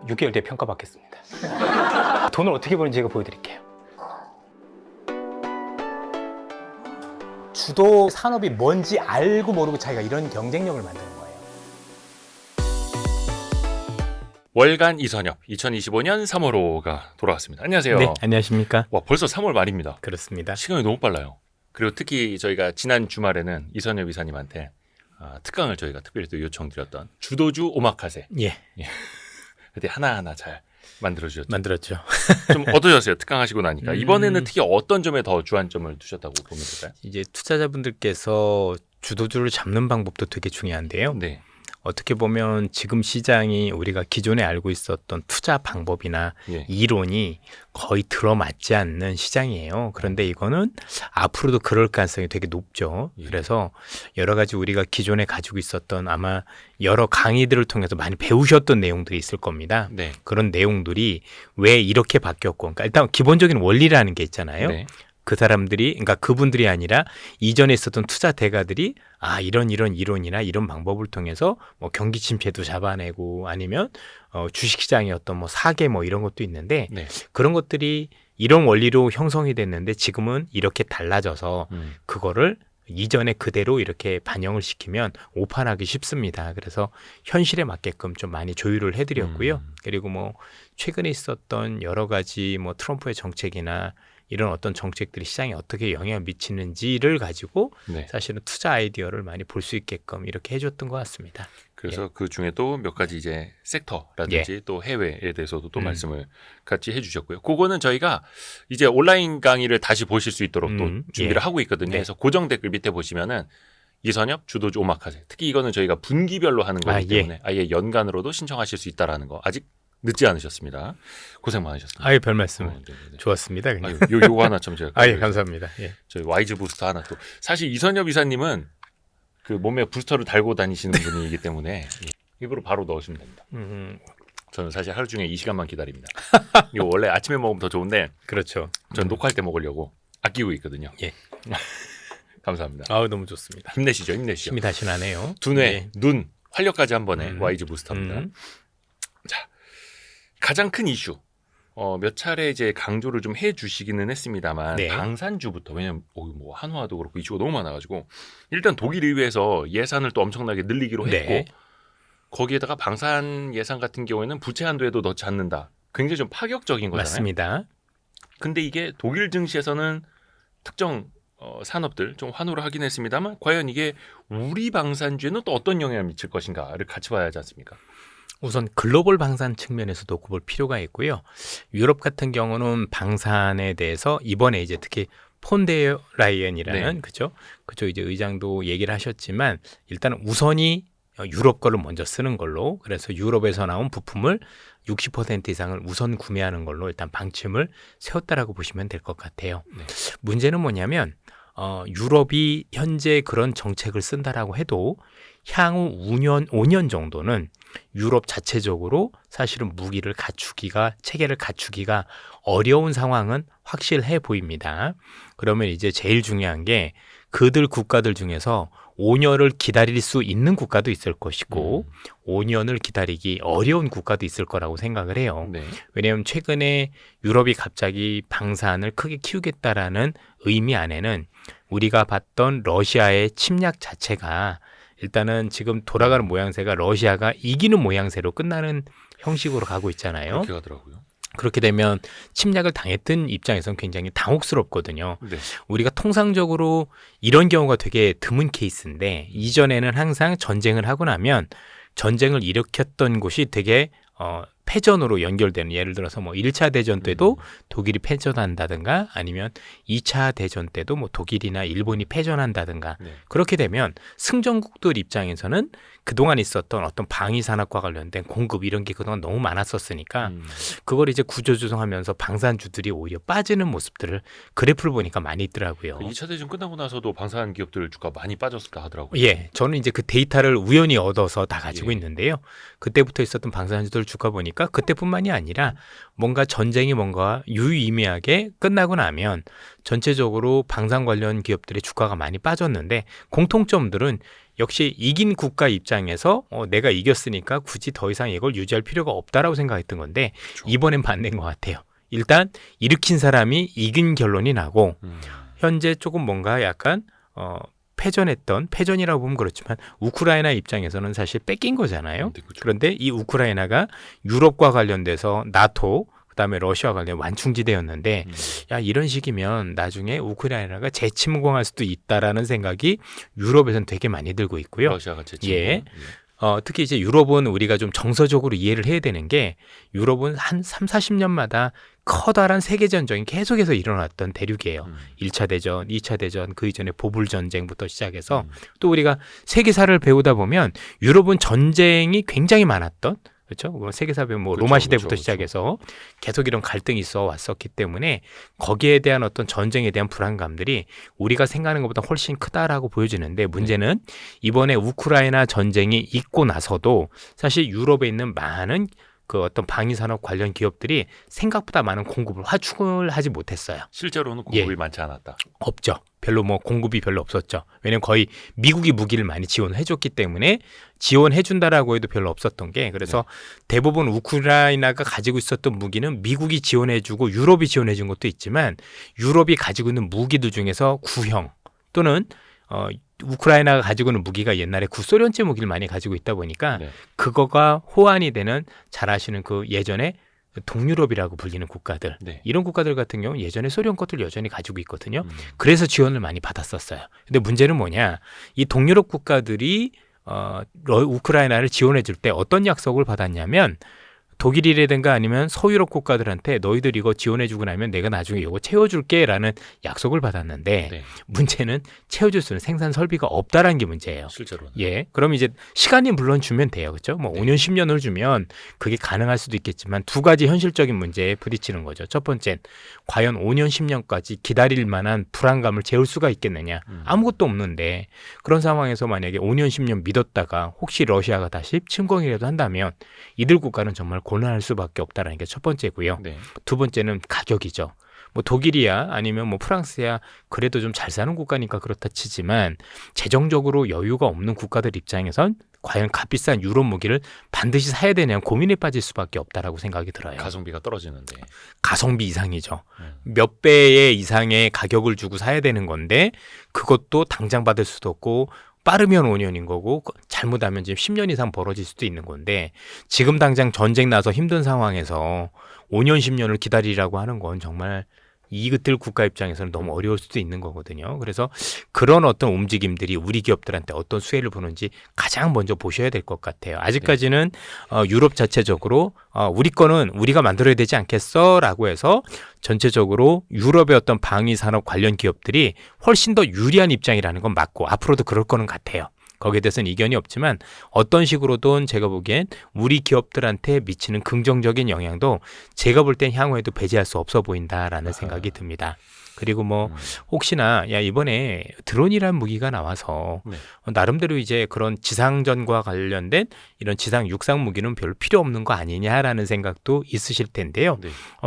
6개월 뒤에 평가받겠습니다. 돈을 어떻게 버는지 제가 보여드릴게요. 주도 산업이 뭔지 알고 모르고 자기가 이런 경쟁력을 만드는 거예요. 월간 이선엽 2025년 3월호가 돌아왔습니다. 안녕하세요. 네, 안녕하십니까? 와, 벌써 3월 말입니다. 그렇습니다. 시간이 너무 빨라요. 그리고 특히 저희가 지난 주말에는 이선엽 이사님한테 특강을 저희가 특별히 또 요청드렸던 주도주 오마카세. 예, 그때 하나하나 잘 만들어주셨죠. 만들었죠. 좀 어떠셨어요? 특강하시고 나니까. 이번에는 특히 어떤 점에 더 주안점을 두셨다고 보면 될까요? 이제 투자자분들께서 주도주를 잡는 방법도 되게 중요한데요. 네. 어떻게 보면 지금 시장이 우리가 기존에 알고 있었던 투자 방법이나 예. 이론이 거의 들어맞지 않는 시장이에요. 그런데 이거는 앞으로도 그럴 가능성이 되게 높죠. 예. 그래서 여러 가지 우리가 기존에 가지고 있었던 아마 여러 강의들을 통해서 많이 배우셨던 내용들이 있을 겁니다. 네. 그런 내용들이 왜 이렇게 바뀌었고, 그러니까 일단 기본적인 원리라는 게 있잖아요. 네. 그 사람들이, 그러니까 그분들이 아니라 이전에 있었던 투자 대가들이 이런 이론이나 이런 방법을 통해서 뭐 경기 침체도 잡아내고 아니면 주식시장의 어떤 뭐 사계 뭐 이런 것도 있는데 네. 그런 것들이 이런 원리로 형성이 됐는데 지금은 이렇게 달라져서 그거를 이전에 그대로 이렇게 반영을 시키면 오판하기 쉽습니다. 그래서 현실에 맞게끔 좀 많이 조율을 해드렸고요. 그리고 뭐 최근에 있었던 여러 가지 뭐 트럼프의 정책이나 이런 어떤 정책들이 시장에 어떻게 영향을 미치는지를 가지고 네. 사실은 투자 아이디어를 많이 볼 수 있게끔 이렇게 해줬던 것 같습니다. 그래서 그 중에도 몇 가지 이제 섹터라든지 또 해외에 대해서도 또 말씀을 같이 해주셨고요. 그거는 저희가 이제 온라인 강의를 다시 보실 수 있도록 또 준비를 하고 있거든요. 네. 그래서 고정 댓글 밑에 보시면은 이선엽 주도주 오마카세. 특히 이거는 저희가 분기별로 하는 거기 때문에 아예 연간으로도 신청하실 수 있다라는 거 아직 늦지 않으셨습니다. 고생 많으셨습니다. 아유, 별 말씀. 네네네. 좋았습니다. 그냥. 요거 하나 좀 제가 예, 감사합니다. 예. 저희 와이즈 부스터 하나 또 사실 이선엽 이사님은 그 몸에 부스터를 달고 다니시는 분이기 때문에 입으로 바로 넣으시면 됩니다. 저는 사실 하루 중에 이 시간만 기다립니다. 이거 원래 아침에 먹으면 더 좋은데 그렇죠. 전 녹화할 때 먹으려고 아끼고 있거든요. 예. 감사합니다. 아우, 너무 좋습니다. 힘내시죠. 힘내시죠. 힘이 다시 나네요. 두뇌, 예. 눈, 활력까지 한 번에 와이즈 부스터입니다. 자, 가장 큰 이슈. 몇 차례 이제 강조를 좀 해주시기는 했습니다만 네. 방산주부터 왜냐면 뭐 한화도 그렇고 이슈가 너무 많아가지고 일단 독일 의회에서 예산을 또 엄청나게 늘리기로 했고 네. 거기에다가 방산 예산 같은 경우에는 부채 한도에도 넣지 않는다. 굉장히 좀 파격적인 거잖아요. 맞습니다. 근데 이게 독일 증시에서는 특정 산업들 좀 환호를 하긴 했습니다만 과연 이게 우리 방산주에는 또 어떤 영향을 미칠 것인가를 같이 봐야 하지 않습니까? 우선 글로벌 방산 측면에서도 볼 필요가 있고요. 유럽 같은 경우는 방산에 대해서 이번에 이제 특히 폰데어 라이언이라는 네. 그죠 이제 의장도 얘기를 하셨지만 일단 우선이 유럽 거를 먼저 쓰는 걸로 그래서 유럽에서 나온 부품을 60% 이상을 우선 구매하는 걸로 일단 방침을 세웠다라고 보시면 될 것 같아요. 네. 문제는 뭐냐면 유럽이 현재 그런 정책을 쓴다라고 해도 향후 5년 정도는 유럽 자체적으로 사실은 무기를 갖추기가 체계를 갖추기가 어려운 상황은 확실해 보입니다. 그러면 이제 제일 중요한 게 그들 국가들 중에서 5년을 기다릴 수 있는 국가도 있을 것이고 5년을 기다리기 어려운 국가도 있을 거라고 생각을 해요. 네. 왜냐하면 최근에 유럽이 갑자기 방산을 크게 키우겠다라는 의미 안에는 우리가 봤던 러시아의 침략 자체가 일단은 지금 돌아가는 모양새가 러시아가 이기는 모양새로 끝나는 형식으로 가고 있잖아요. 그렇게 하더라고요. 그렇게 되면 침략을 당했던 입장에서는 굉장히 당혹스럽거든요. 네. 우리가 통상적으로 이런 경우가 되게 드문 케이스인데 이전에는 항상 전쟁을 하고 나면 전쟁을 일으켰던 곳이 되게 패전으로 연결되는 예를 들어서 뭐 1차 대전 때도 독일이 패전한다든가 아니면 2차 대전 때도 뭐 독일이나 일본이 패전한다든가 네. 그렇게 되면 승전국들 입장에서는 그동안 있었던 어떤 방위 산업과 관련된 공급 이런 게 그동안 너무 많았었으니까 그걸 이제 구조조정하면서 방산주들이 오히려 빠지는 모습들을 그래프를 보니까 많이 있더라고요. 2차 대전 끝나고 나서도 방산 기업들 주가 많이 빠졌을까 하더라고요. 예, 저는 이제 그 데이터를 우연히 얻어서 다 가지고 예. 있는데요. 그때부터 있었던 방산주들 주가 보니까 그때뿐만이 아니라 뭔가 전쟁이 뭔가 유의미하게 끝나고 나면 전체적으로 방산 관련 기업들의 주가가 많이 빠졌는데 공통점들은 역시 이긴 국가 입장에서 내가 이겼으니까 굳이 더 이상 이걸 유지할 필요가 없다라고 생각했던 건데 그렇죠. 이번엔 반대인 것 같아요. 일단 일으킨 사람이 이긴 결론이 나고 현재 조금 뭔가 약간 패전이라고 보면 그렇지만 우크라이나 입장에서는 사실 뺏긴 거잖아요. 네, 그렇죠. 그런데 이 우크라이나가 유럽과 관련돼서 나토 그다음에 러시아와 관련 완충지대였는데 야 이런 식이면 나중에 우크라이나가 재침공할 수도 있다라는 생각이 유럽에서는 되게 많이 들고 있고요. 러시아가 제친 예. 특히 이제 유럽은 우리가 좀 정서적으로 이해를 해야 되는 게 유럽은 한 3, 40년마다 커다란 세계 전쟁이 계속해서 일어났던 대륙이에요. 1차 대전, 2차 대전, 그 이전에 보불 전쟁부터 시작해서 또 우리가 세계사를 배우다 보면 유럽은 전쟁이 굉장히 많았던 그렇죠? 세계사 배우면 뭐 로마 시대부터 시작해서 계속 이런 갈등이 있어 왔었기 때문에 거기에 대한 어떤 전쟁에 대한 불안감들이 우리가 생각하는 것보다 훨씬 크다라고 보여지는데 문제는 이번에 우크라이나 전쟁이 있고 나서도 사실 유럽에 있는 많은 그 어떤 방위산업 관련 기업들이 생각보다 많은 공급을 확충을 하지 못했어요. 실제로는 공급이 많지 않았다. 없죠. 별로 뭐 공급이 별로 없었죠. 왜냐면 거의 미국이 무기를 많이 지원해줬기 때문에 지원해준다라고 해도 별로 없었던 게 그래서 대부분 우크라이나가 가지고 있었던 무기는 미국이 지원해주고 유럽이 지원해준 것도 있지만 유럽이 가지고 있는 무기들 중에서 구형 또는 우크라이나가 가지고 있는 무기가 옛날에 구소련제 무기를 많이 가지고 있다 보니까 그거가 호환이 되는 잘 아시는 그 예전에 동유럽이라고 불리는 국가들 이런 국가들 같은 경우는 예전에 소련 것들 여전히 가지고 있거든요. 그래서 지원을 많이 받았었어요. 근데 문제는 뭐냐 이 동유럽 국가들이 우크라이나를 지원해 줄 때 어떤 약속을 받았냐면 독일이라든가 아니면 서유럽 국가들한테 너희들 이거 지원해주고 나면 내가 나중에 이거 채워줄게라는 약속을 받았는데 문제는 채워줄 수 있는 생산 설비가 없다라는 게 문제예요. 실제로는. 예, 그럼 이제 시간이 물론 주면 돼요, 그렇죠? 뭐 5년, 10년을 주면 그게 가능할 수도 있겠지만 두 가지 현실적인 문제에 부딪히는 거죠. 첫 번째는 과연 5년, 10년까지 기다릴 만한 불안감을 채울 수가 있겠느냐? 아무것도 없는데 그런 상황에서 만약에 5년, 10년 믿었다가 혹시 러시아가 다시 침공이라도 한다면 이들 국가는 정말 곤란할 수밖에 없다라는 게 첫 번째고요. 두 번째는 가격이죠. 뭐 독일이야 아니면 뭐 프랑스야 그래도 좀 잘 사는 국가니까 그렇다 치지만 재정적으로 여유가 없는 국가들 입장에선 과연 값비싼 유럽 무기를 반드시 사야 되냐 고민에 빠질 수밖에 없다라고 생각이 들어요. 가성비가 떨어지는데. 가성비 이상이죠. 몇 배의 이상의 가격을 주고 사야 되는 건데 그것도 당장 받을 수도 없고 빠르면 5년인 거고 잘못하면 지금 10년 이상 벌어질 수도 있는 건데 지금 당장 전쟁 나서 힘든 상황에서 5년 10년을 기다리라고 하는 건 정말 이것들 국가 입장에서는 너무 어려울 수도 있는 거거든요. 그래서 그런 어떤 움직임들이 우리 기업들한테 어떤 수혜를 보는지 가장 먼저 보셔야 될 것 같아요. 아직까지는 유럽 자체적으로 우리 거는 우리가 만들어야 되지 않겠어? 라고 해서 전체적으로 유럽의 어떤 방위 산업 관련 기업들이 훨씬 더 유리한 입장이라는 건 맞고 앞으로도 그럴 거는 같아요. 거기에 대해서는 이견이 없지만 어떤 식으로든 제가 보기엔 우리 기업들한테 미치는 긍정적인 영향도 제가 볼 땐 향후에도 배제할 수 없어 보인다라는 생각이 듭니다. 그리고 뭐 혹시나 야 이번에 드론이라는 무기가 나와서 나름대로 이제 그런 지상전과 관련된 이런 지상 육상 무기는 별로 필요 없는 거 아니냐라는 생각도 있으실 텐데요.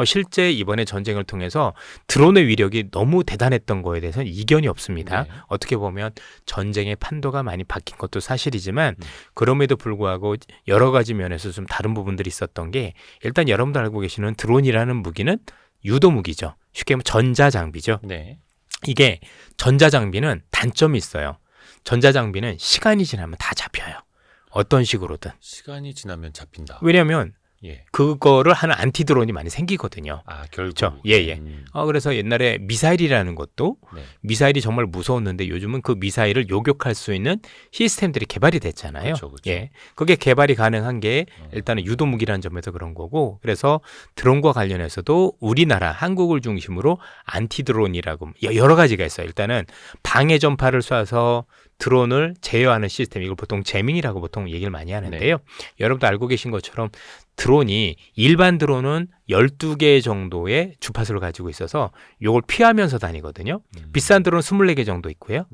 실제 이번에 전쟁을 통해서 드론의 위력이 너무 대단했던 거에 대해서는 이견이 없습니다. 어떻게 보면 전쟁의 판도가 많이 바뀐 것도 사실이지만 그럼에도 불구하고 여러 가지 면에서 좀 다른 부분들이 있었던 게 일단 여러분들 알고 계시는 드론이라는 무기는 유도 무기죠. 쉽게 말하면 전자장비죠. 이게 전자장비는 단점이 있어요. 전자장비는 시간이 지나면 다 잡혀요. 어떤 식으로든. 시간이 지나면 잡힌다. 왜냐하면 그거를 하는 안티드론이 많이 생기거든요. 결국. 그렇죠? 그래서 옛날에 미사일이라는 것도 미사일이 정말 무서웠는데 요즘은 그 미사일을 요격할 수 있는 시스템들이 개발이 됐잖아요. 그렇죠. 그게 개발이 가능한 게 일단은 유도무기라는 점에서 그런 거고 그래서 드론과 관련해서도 우리나라 한국을 중심으로 안티드론이라고 여러 가지가 있어요. 일단은 방해 전파를 쏴서 드론을 제어하는 시스템 이걸 보통 제밍이라고 보통 얘기를 많이 하는데요. 여러분도 알고 계신 것처럼 드론이 일반 드론은 12개 정도의 주파수를 가지고 있어서 이걸 피하면서 다니거든요. 비싼 드론은 24개 정도 있고요.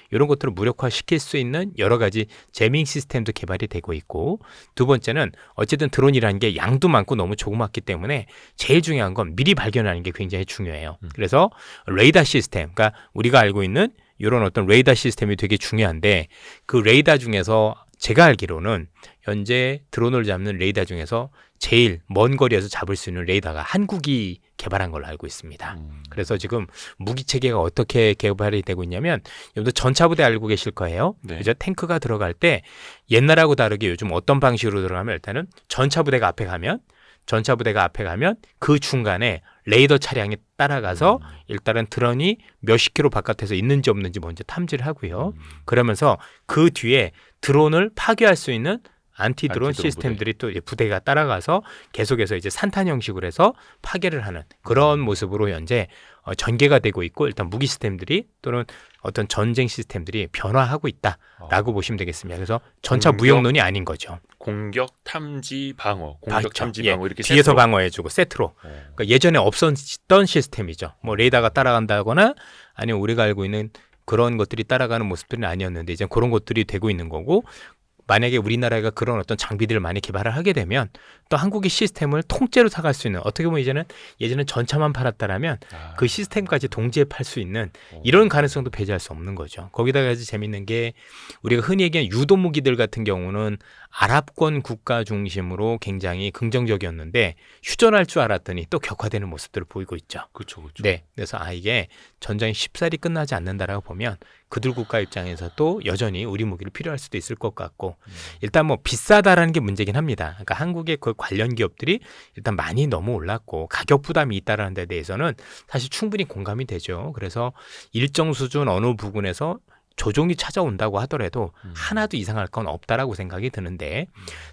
이런 것들을 무력화시킬 수 있는 여러 가지 제밍 시스템도 개발이 되고 있고 두 번째는 어쨌든 드론이라는 게 양도 많고 너무 조그맣기 때문에 제일 중요한 건 미리 발견하는 게 굉장히 중요해요. 그래서 레이더 시스템, 그러니까 우리가 알고 있는 이런 어떤 레이더 시스템이 되게 중요한데 그 레이더 중에서 제가 알기로는 현재 드론을 잡는 레이더 중에서 제일 먼 거리에서 잡을 수 있는 레이더가 한국이 개발한 걸로 알고 있습니다. 그래서 지금 무기 체계가 어떻게 개발이 되고 있냐면 여러분들 전차부대 알고 계실 거예요. 네. 그죠? 탱크가 들어갈 때 옛날하고 다르게 요즘 어떤 방식으로 들어가면 일단은 전차부대가 앞에 가면 그 중간에 레이더 차량이 따라가서 일단은 드론이 몇십 킬로 바깥에서 있는지 없는지 먼저 탐지를 하고요. 그러면서 그 뒤에 드론을 파괴할 수 있는 안티드론 안티드론 시스템들이 또 부대가 따라가서 계속해서 이제 산탄 형식으로 해서 파괴를 하는 그런 모습으로 현재 전개가 되고 있고 일단 무기 시스템들이 또는 어떤 전쟁 시스템들이 변화하고 있다라고 보시면 되겠습니다. 그래서 전차 무역론이 아닌 거죠. 공격, 탐지, 방어, 공격, 맞죠. 탐지, 예, 방어 이렇게 뒤에서 세트로. 방어해주고 세트로. 그러니까 예전에 없었던 시스템이죠. 뭐 레이더가 따라간다거나 아니면 우리가 알고 있는 그런 것들이 따라가는 모습들은 아니었는데 이제 그런 것들이 되고 있는 거고 만약에 우리나라가 그런 어떤 장비들을 많이 개발을 하게 되면 또 한국의 시스템을 통째로 사갈 수 있는 어떻게 보면 예전에 전차만 팔았다라면 그 시스템까지 동시에 팔 수 있는 이런 가능성도 배제할 수 없는 거죠. 거기다가 아주 재밌는 게 우리가 흔히 얘기하는 유도 무기들 같은 경우는 아랍권 국가 중심으로 굉장히 긍정적이었는데 휴전할 줄 알았더니 또 격화되는 모습들을 보이고 있죠. 그렇죠. 네, 그래서 이게 전쟁이 쉽사리 끝나지 않는다라고 보면 그들 국가 입장에서도 여전히 우리 무기를 필요할 수도 있을 것 같고 일단 뭐 비싸다라는 게 문제긴 합니다. 그러니까 한국의 그 관련 기업들이 일단 많이 너무 올랐고 가격 부담이 있다라는 데 대해서는 사실 충분히 공감이 되죠. 그래서 일정 수준 어느 부분에서 조정이 찾아온다고 하더라도 하나도 이상할 건 없다라고 생각이 드는데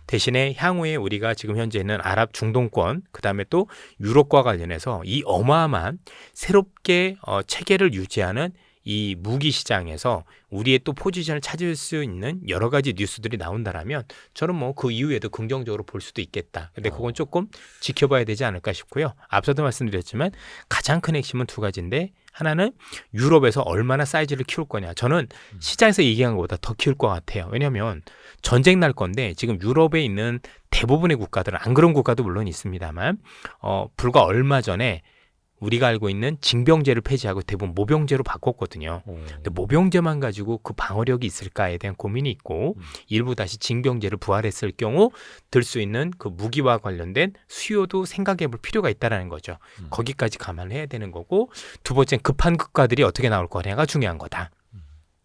대신에 향후에 우리가 지금 현재 있는 아랍 중동권 그다음에 또 유럽과 관련해서 이 어마어마한 새롭게 체계를 유지하는 이 무기 시장에서 우리의 또 포지션을 찾을 수 있는 여러 가지 뉴스들이 나온다라면 저는 뭐 그 이후에도 긍정적으로 볼 수도 있겠다. 근데 그건 조금 지켜봐야 되지 않을까 싶고요. 앞서도 말씀드렸지만 가장 큰 핵심은 두 가지인데 하나는 유럽에서 얼마나 사이즈를 키울 거냐. 저는 시장에서 얘기한 것보다 더 키울 것 같아요. 왜냐하면 전쟁 날 건데 지금 유럽에 있는 대부분의 국가들은 안 그런 국가도 물론 있습니다만 불과 얼마 전에 우리가 알고 있는 징병제를 폐지하고 대부분 모병제로 바꿨거든요. 근데 모병제만 가지고 그 방어력이 있을까에 대한 고민이 있고 일부 다시 징병제를 부활했을 경우 들 수 있는 그 무기와 관련된 수요도 생각해 볼 필요가 있다는 거죠. 거기까지 감안해야 되는 거고 두 번째는 급한 국가들이 어떻게 나올 거냐가 중요한 거다.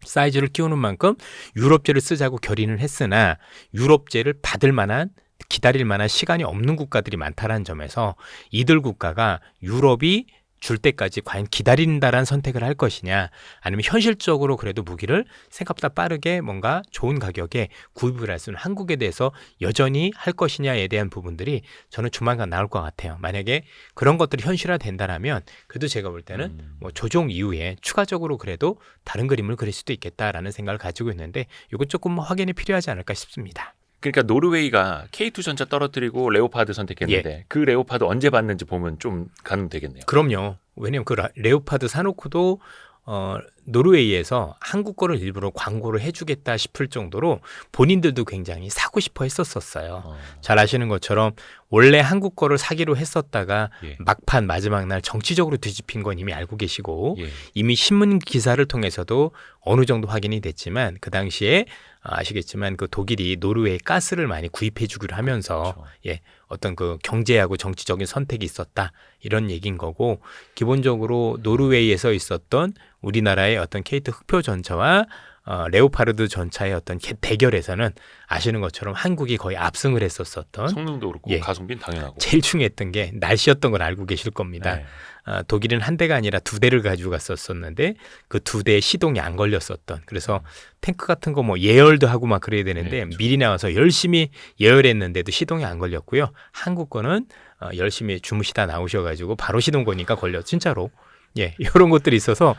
사이즈를 키우는 만큼 유럽제를 쓰자고 결의는 했으나 유럽제를 받을 만한 기다릴 만한 시간이 없는 국가들이 많다는 점에서 이들 국가가 유럽이 줄 때까지 과연 기다린다라는 선택을 할 것이냐 아니면 현실적으로 그래도 무기를 생각보다 빠르게 뭔가 좋은 가격에 구입을 할 수 있는 한국에 대해서 여전히 할 것이냐에 대한 부분들이 저는 조만간 나올 것 같아요. 만약에 그런 것들이 현실화된다라면 그래도 제가 볼 때는 뭐 조정 이후에 추가적으로 그래도 다른 그림을 그릴 수도 있겠다라는 생각을 가지고 있는데 이건 조금 확인이 필요하지 않을까 싶습니다. 그러니까 노르웨이가 K2 전차 떨어뜨리고 레오파드 선택했는데 그 레오파드 언제 받는지 보면 좀 가늠 되겠네요. 그럼요. 왜냐하면 그 레오파드 사놓고도 노르웨이에서 한국 거를 일부러 광고를 해주겠다 싶을 정도로 본인들도 굉장히 사고 싶어 했었어요. 잘 아시는 것처럼 원래 한국 거를 사기로 했었다가 막판 마지막 날 정치적으로 뒤집힌 건 이미 알고 계시고 이미 신문 기사를 통해서도 어느 정도 확인이 됐지만 그 당시에 아시겠지만 그 독일이 노르웨이 가스를 많이 구입해 주기로 하면서 어떤 그 경제하고 정치적인 선택이 있었다 이런 얘기인 거고 기본적으로 노르웨이에서 있었던 우리나라의 어떤 K2 흑표 전차와 레오파르드 전차의 어떤 대결에서는 아시는 것처럼 한국이 거의 압승을 했었었던 성능도 그렇고 가성비는 당연하고 제일 중요했던 게 날씨였던 걸 알고 계실 겁니다. 독일은 한 대가 아니라 두 대를 가지고 갔었었는데 그 두 대의 시동이 안 걸렸었던 그래서 탱크 같은 거 뭐 예열도 하고 막 그래야 되는데 미리 나와서 열심히 예열했는데도 시동이 안 걸렸고요. 한국 거는 열심히 주무시다 나오셔가지고 바로 시동 거니까 걸려 진짜로 이런 것들이 있어서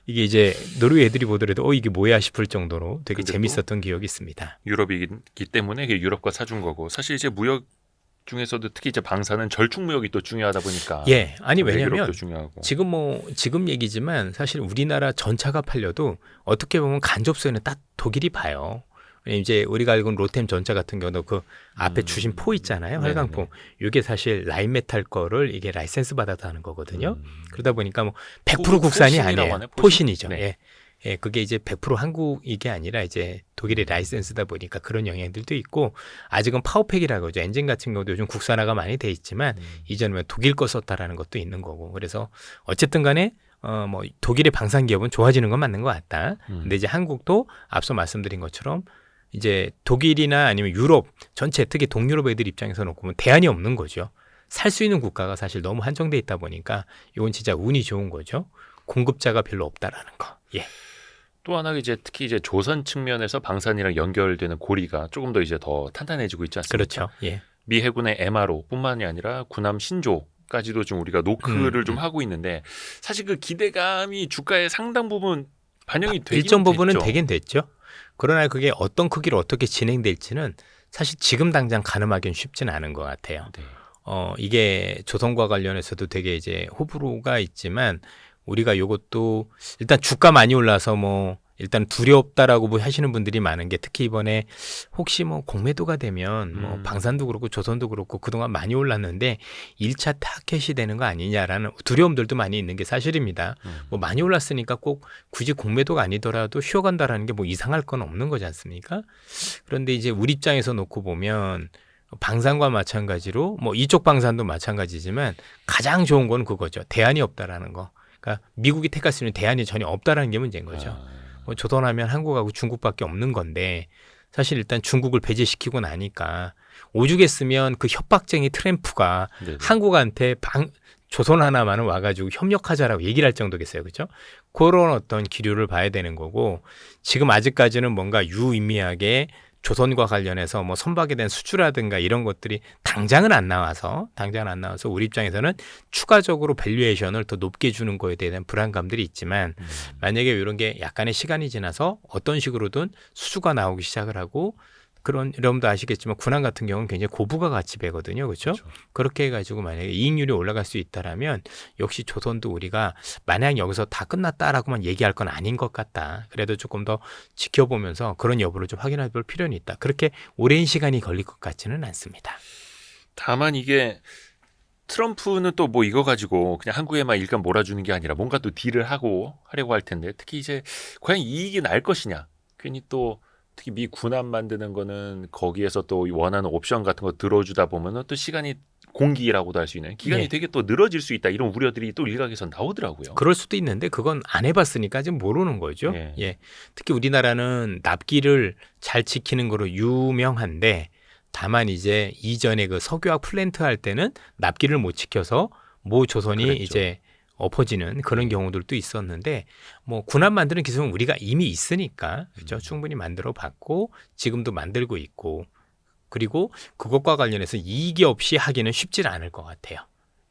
이게 이제 노르웨이 애들이 보더라도 이게 뭐야 싶을 정도로 되게 재밌었던 기억이 있습니다. 유럽이기 때문에 유럽과 사준 거고 사실 이제 무역 중에서도 특히 이제 방사는 절충 무역이 또 중요하다 보니까 아니 왜냐면 중요하고. 지금 얘기지만 사실 우리나라 전차가 팔려도 어떻게 보면 간접소에는 딱 독일이 봐요. 이제 우리가 알고 있는 로템 전차 같은 경우도 그 앞에 주신 포 있잖아요. 활강포. 이게 사실 라인메탈 거를 이게 라이센스 받아서 하는 거거든요. 그러다 보니까 뭐 100% 국산이 아니에요. 포신이죠. 예, 그게 이제 100% 한국이게 아니라 이제 독일의 라이센스다 보니까 그런 영향들도 있고 아직은 파워팩이라고 하죠. 엔진 같은 경우도 요즘 국산화가 많이 돼 있지만 이전에 독일 거 썼다라는 것도 있는 거고 그래서 어쨌든 간에 뭐 독일의 방산 기업은 좋아지는 건 맞는 것 같다. 근데 이제 한국도 앞서 말씀드린 것처럼 이제 독일이나 아니면 유럽 전체 특히 동유럽 애들 입장에서 놓고 보면 대안이 없는 거죠. 살 수 있는 국가가 사실 너무 한정돼 있다 보니까 이건 진짜 운이 좋은 거죠. 공급자가 별로 없다라는 거. 예. 또 하나 이제 특히 이제 조선 측면에서 방산이랑 연결되는 고리가 조금 더 이제 더 탄탄해지고 있지 않습니까? 그렇죠. 예. 미 해군의 MRO뿐만이 아니라 군함 신조까지도 좀 우리가 노크를 좀 하고 있는데 사실 그 기대감이 주가의 상당 부분 반영이 되긴 일정 부분은 됐죠. 되긴 됐죠. 그러나 그게 어떤 크기로 어떻게 진행될지는 사실 지금 당장 가늠하기는 쉽지는 않은 것 같아요. 네. 이게 조선과 관련해서도 되게 이제 호불호가 있지만 우리가 요것도 일단 주가 많이 올라서 뭐 일단 두렵다라고 뭐 하시는 분들이 많은 게 특히 이번에 혹시 뭐 공매도가 되면 뭐 방산도 그렇고 조선도 그렇고 그동안 많이 올랐는데 1차 타켓이 되는 거 아니냐라는 두려움들도 많이 있는 게 사실입니다. 뭐 많이 올랐으니까 꼭 굳이 공매도가 아니더라도 쉬어간다라는 게 뭐 이상할 건 없는 거지 않습니까? 그런데 이제 우리 입장에서 놓고 보면 방산과 마찬가지로 뭐 이쪽 방산도 마찬가지지만 가장 좋은 건 그거죠. 대안이 없다라는 거. 그러니까 미국이 택할 수 있는 대안이 전혀 없다라는 게 문제인 거죠. 뭐 조선하면 한국하고 중국밖에 없는 건데 사실 일단 중국을 배제시키고 나니까 오죽했으면 그 협박쟁이 트럼프가 네네. 한국한테 조선 하나만은 와가지고 협력하자라고 얘기를 할 정도겠어요. 그렇죠? 그런 어떤 기류를 봐야 되는 거고 지금 아직까지는 뭔가 유의미하게 조선과 관련해서 뭐 선박에 대한 수주라든가 이런 것들이 당장은 안 나와서 우리 입장에서는 추가적으로 밸류에이션을 더 높게 주는 거에 대한 불안감들이 있지만 만약에 이런 게 약간의 시간이 지나서 어떤 식으로든 수주가 나오기 시작을 하고 그런 여러분도 아시겠지만 군함 같은 경우는 굉장히 고부가 가치 배거든요. 그렇죠? 그렇게 해가지고 만약에 이익률이 올라갈 수 있다라면 역시 조선도 우리가 만약 여기서 다 끝났다라고만 얘기할 건 아닌 것 같다. 그래도 조금 더 지켜보면서 그런 여부를 좀 확인해 볼 필요는 있다. 그렇게 오랜 시간이 걸릴 것 같지는 않습니다. 다만 이게 트럼프는 또 뭐 이거 가지고 그냥 한국에만 일감 몰아주는 게 아니라 뭔가 또 딜을 하고 하려고 할 텐데 특히 이제 과연 이익이 날 것이냐. 괜히 또 특히 미 군함 만드는 거는 거기에서 또 원하는 옵션 같은 거 들어주다 보면은 또 시간이 공기라고도 할 수 있는 기간이 네. 되게 또 늘어질 수 있다 이런 우려들이 또 일각에서 나오더라고요. 그럴 수도 있는데 그건 안 해봤으니까 지금 모르는 거죠. 예. 예. 특히 우리나라는 납기를 잘 지키는 거로 유명한데 다만 이제 이전에 그 석유화학 플랜트 할 때는 납기를 못 지켜서 모 조선이 그랬죠. 이제 엎어지는 그런 경우들도 있었는데 뭐 군함 만드는 기술은 우리가 이미 있으니까 그렇죠. 충분히 만들어 봤고 지금도 만들고 있고 그리고 그것과 관련해서 이익이 없이 하기는 쉽지는 않을 것 같아요.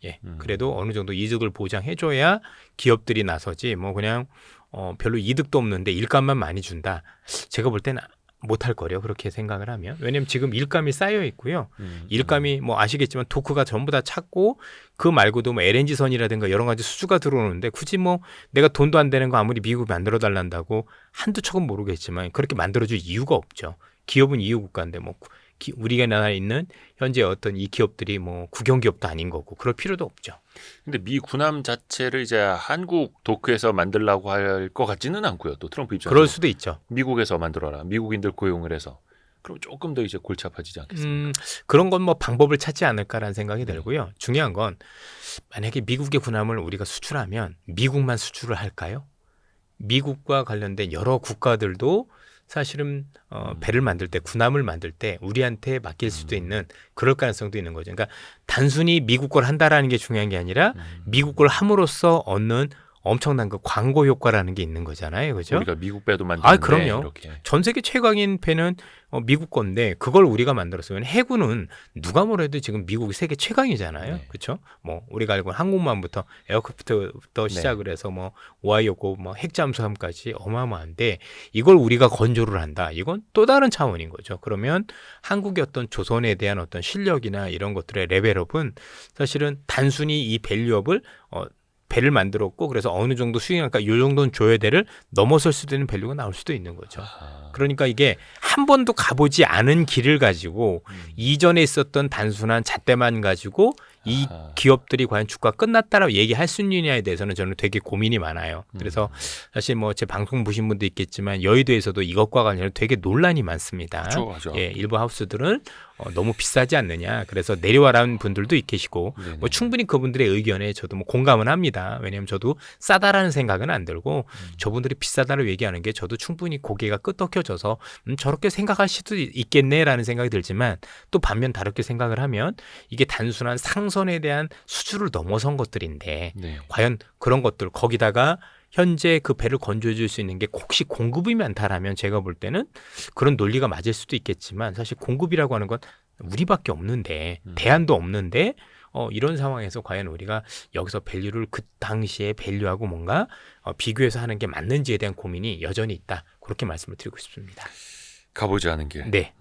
예. 그래도 어느 정도 이득을 보장해 줘야 기업들이 나서지 뭐 그냥 별로 이득도 없는데 일감만 많이 준다. 제가 볼 때는 못할 거려 그렇게 생각을 하면 왜냐면 지금 일감이 쌓여 있고요. 일감이 뭐 아시겠지만 도크가 전부 다 찼고 그 말고도 뭐 LNG선이라든가 여러 가지 수주가 들어오는데 굳이 뭐 내가 돈도 안 되는 거 아무리 미국이 만들어 달란다고 한두 척은 모르겠지만 그렇게 만들어줄 이유가 없죠. 기업은 이유 국가인데 뭐 우리가 나라에 있는 현재 어떤 이 기업들이 뭐 국영 기업도 아닌 거고 그럴 필요도 없죠. 근데 미 군함 자체를 이제 한국 도크에서 만들라고 할 것 같지는 않고요. 또 트럼프 입장에서 그럴 수도 있죠. 미국에서 만들어라. 미국인들 고용을 해서. 그럼 조금 더 이제 골치 아파지지 않겠습니까? 그런 건 뭐 방법을 찾지 않을까라는 생각이 들고요. 중요한 건 만약에 미국의 군함을 우리가 수출하면 미국만 수출을 할까요? 미국과 관련된 여러 국가들도 사실은 배를 만들 때 군함을 만들 때 우리한테 맡길 수도 있는 그럴 가능성도 있는 거죠. 그러니까 단순히 미국 걸 한다라는 게 중요한 게 아니라 미국 걸 함으로써 얻는 엄청난 그 광고 효과라는 게 있는 거잖아요. 그죠? 우리가 미국 배도 만드는데 그럼요. 이렇게. 전 세계 최강인 배는 미국 건데 그걸 우리가 만들었어요. 해군은 누가 뭐래도 지금 미국이 세계 최강이잖아요. 네. 그렇죠? 뭐 우리가 알고 있는 항공모함부터 에어크래프트부터 시작을 해서 뭐 오하이오고 뭐 핵잠수함까지 어마어마한데 이걸 우리가 건조를 한다. 이건 또 다른 차원인 거죠. 그러면 한국의 어떤 조선에 대한 어떤 실력이나 이런 것들의 레벨업은 사실은 단순히 이 밸류업을 배를 만들었고 그래서 어느 정도 수익할까 이 정도는 줘야 돼를 넘어설 수도 있는 밸류가 나올 수도 있는 거죠. 그러니까 이게 한 번도 가보지 않은 길을 가지고 이전에 있었던 단순한 잣대만 가지고 이 아하. 기업들이 과연 주가 끝났다라고 얘기할 수 있느냐에 대해서는 저는 되게 고민이 많아요. 그래서 사실 뭐 제 방송 보신 분도 있겠지만 여의도에서도 이것과 관련해서 되게 논란이 많습니다. 그렇죠. 예, 일부 하우스들은 너무 비싸지 않느냐. 그래서 내려와라는 분들도 계시고 네네. 뭐 충분히 그분들의 의견에 저도 뭐 공감은 합니다. 왜냐하면 저도 싸다라는 생각은 안 들고 저분들이 비싸다고 얘기하는 게 저도 충분히 고개가 끄덕여져서 저렇게 생각할 수도 있겠네라는 생각이 들지만 또 반면 다르게 생각을 하면 이게 단순한 상선에 대한 수주를 넘어선 것들인데 네. 과연 그런 것들 거기다가 현재 그 배를 건조해 줄 수 있는 게 혹시 공급이 많다라면 제가 볼 때는 그런 논리가 맞을 수도 있겠지만 사실 공급이라고 하는 건 우리밖에 없는데 대안도 없는데 이런 상황에서 과연 우리가 여기서 밸류를 그 당시에 밸류하고 뭔가 비교해서 하는 게 맞는지에 대한 고민이 여전히 있다. 그렇게 말씀을 드리고 싶습니다. 가보지 않은 길. 네.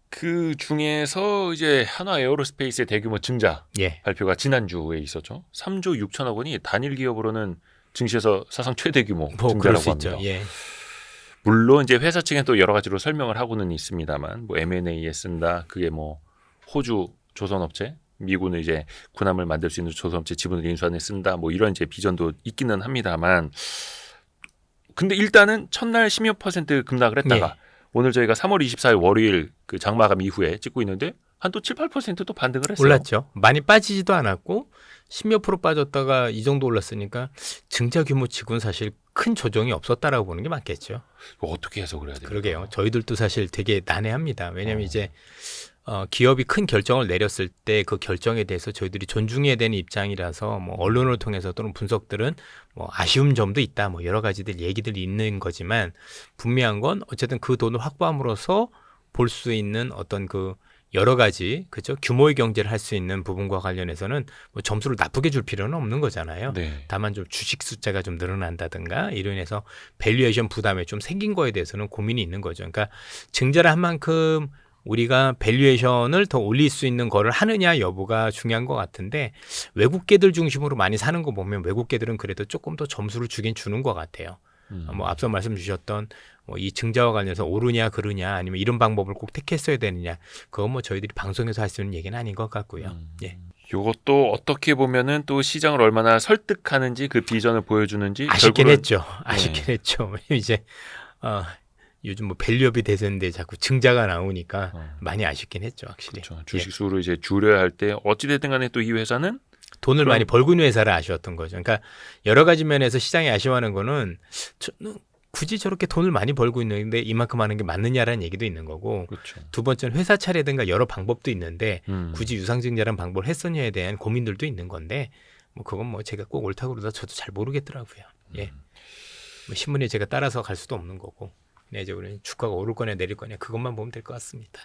그 중에서 이제 한화 에어로스페이스의 대규모 증자 예. 발표가 지난주에 있었죠. 3조 6천억 원이 단일 기업으로는 증시에서 사상 최대 규모 뭐 그럴 증자라고 수 합니다. 있죠. 예. 물론 이제 회사 측엔 또 여러 가지로 설명을 하고는 있습니다만 뭐 M&A에 쓴다. 그게 뭐 호주 조선업체, 미군은 이제 군함을 만들 수 있는 조선업체 지분을 인수하는 데 쓴다. 뭐 이런 이제 비전도 있기는 합니다만 근데 일단은 첫날 10몇 % 급락을 했다가 예. 오늘 저희가 3월 24일 월요일 그 장마감 이후에 찍고 있는데 한 또 7, 8%또 반등을 했어요. 올랐죠. 많이 빠지지도 않았고 10몇 프로 빠졌다가 이 정도 올랐으니까 증자 규모치고는 사실 큰 조정이 없었다라고 보는 게 맞겠죠. 이거 어떻게 해석을 해야 될까요? 그러게요. 저희들도 사실 되게 난해합니다. 왜냐하면 이제 기업이 큰 결정을 내렸을 때 그 결정에 대해서 저희들이 존중해야 되는 입장이라서 뭐 언론을 통해서 또는 분석들은 뭐 아쉬운 점도 있다. 뭐 여러 가지들 얘기들이 있는 거지만 분명한 건 어쨌든 그 돈을 확보함으로써 볼 수 있는 어떤 그 여러 가지 그죠 규모의 경제를 할 수 있는 부분과 관련해서는 뭐 점수를 나쁘게 줄 필요는 없는 거잖아요. 네. 다만 좀 주식 숫자가 좀 늘어난다든가 이로 인해서 밸류에이션 부담이 좀 생긴 거에 대해서는 고민이 있는 거죠. 그러니까 증자를 한 만큼 우리가 밸류에이션을 더 올릴 수 있는 거를 하느냐 여부가 중요한 것 같은데 외국계들 중심으로 많이 사는 거 보면 외국계들은 그래도 조금 더 점수를 주긴 주는 것 같아요. 뭐 앞서 말씀 주셨던 뭐 이 증자와 관련해서 오르냐 그르냐 아니면 이런 방법을 꼭 택했어야 되느냐 그건 뭐 저희들이 방송에서 할 수 있는 얘기는 아닌 것 같고요. 예. 이것도 어떻게 보면은 또 시장을 얼마나 설득하는지 그 비전을 보여주는지 아쉽긴 결국은- 했죠. 아쉽긴 했죠. 왜냐면 이제 요즘 뭐 밸류업이 대세인데 자꾸 증자가 나오니까 많이 아쉽긴 했죠, 확실히. 그렇죠. 주식 수를 이제 줄여야 할 때 어찌 됐든 간에 또 이 회사는 돈을 그럼- 많이 벌고 있는 회사를 아쉬웠던 거죠. 그러니까 여러 가지 면에서 시장이 아쉬워하는 거는 굳이 저렇게 돈을 많이 벌고 있는데 이만큼 하는 게 맞느냐라는 얘기도 있는 거고 그렇죠. 두 번째는 회사 차례든가 여러 방법도 있는데 굳이 유상증자라는 방법을 했었냐에 대한 고민들도 있는 건데 뭐 그건 뭐 제가 꼭 옳다고 그러다 저도 잘 모르겠더라고요. 예. 뭐 신문에 제가 따라서 갈 수도 없는 거고 그냥 이제 우리는 주가가 오를 거냐 내릴 거냐 그것만 보면 될 것 같습니다.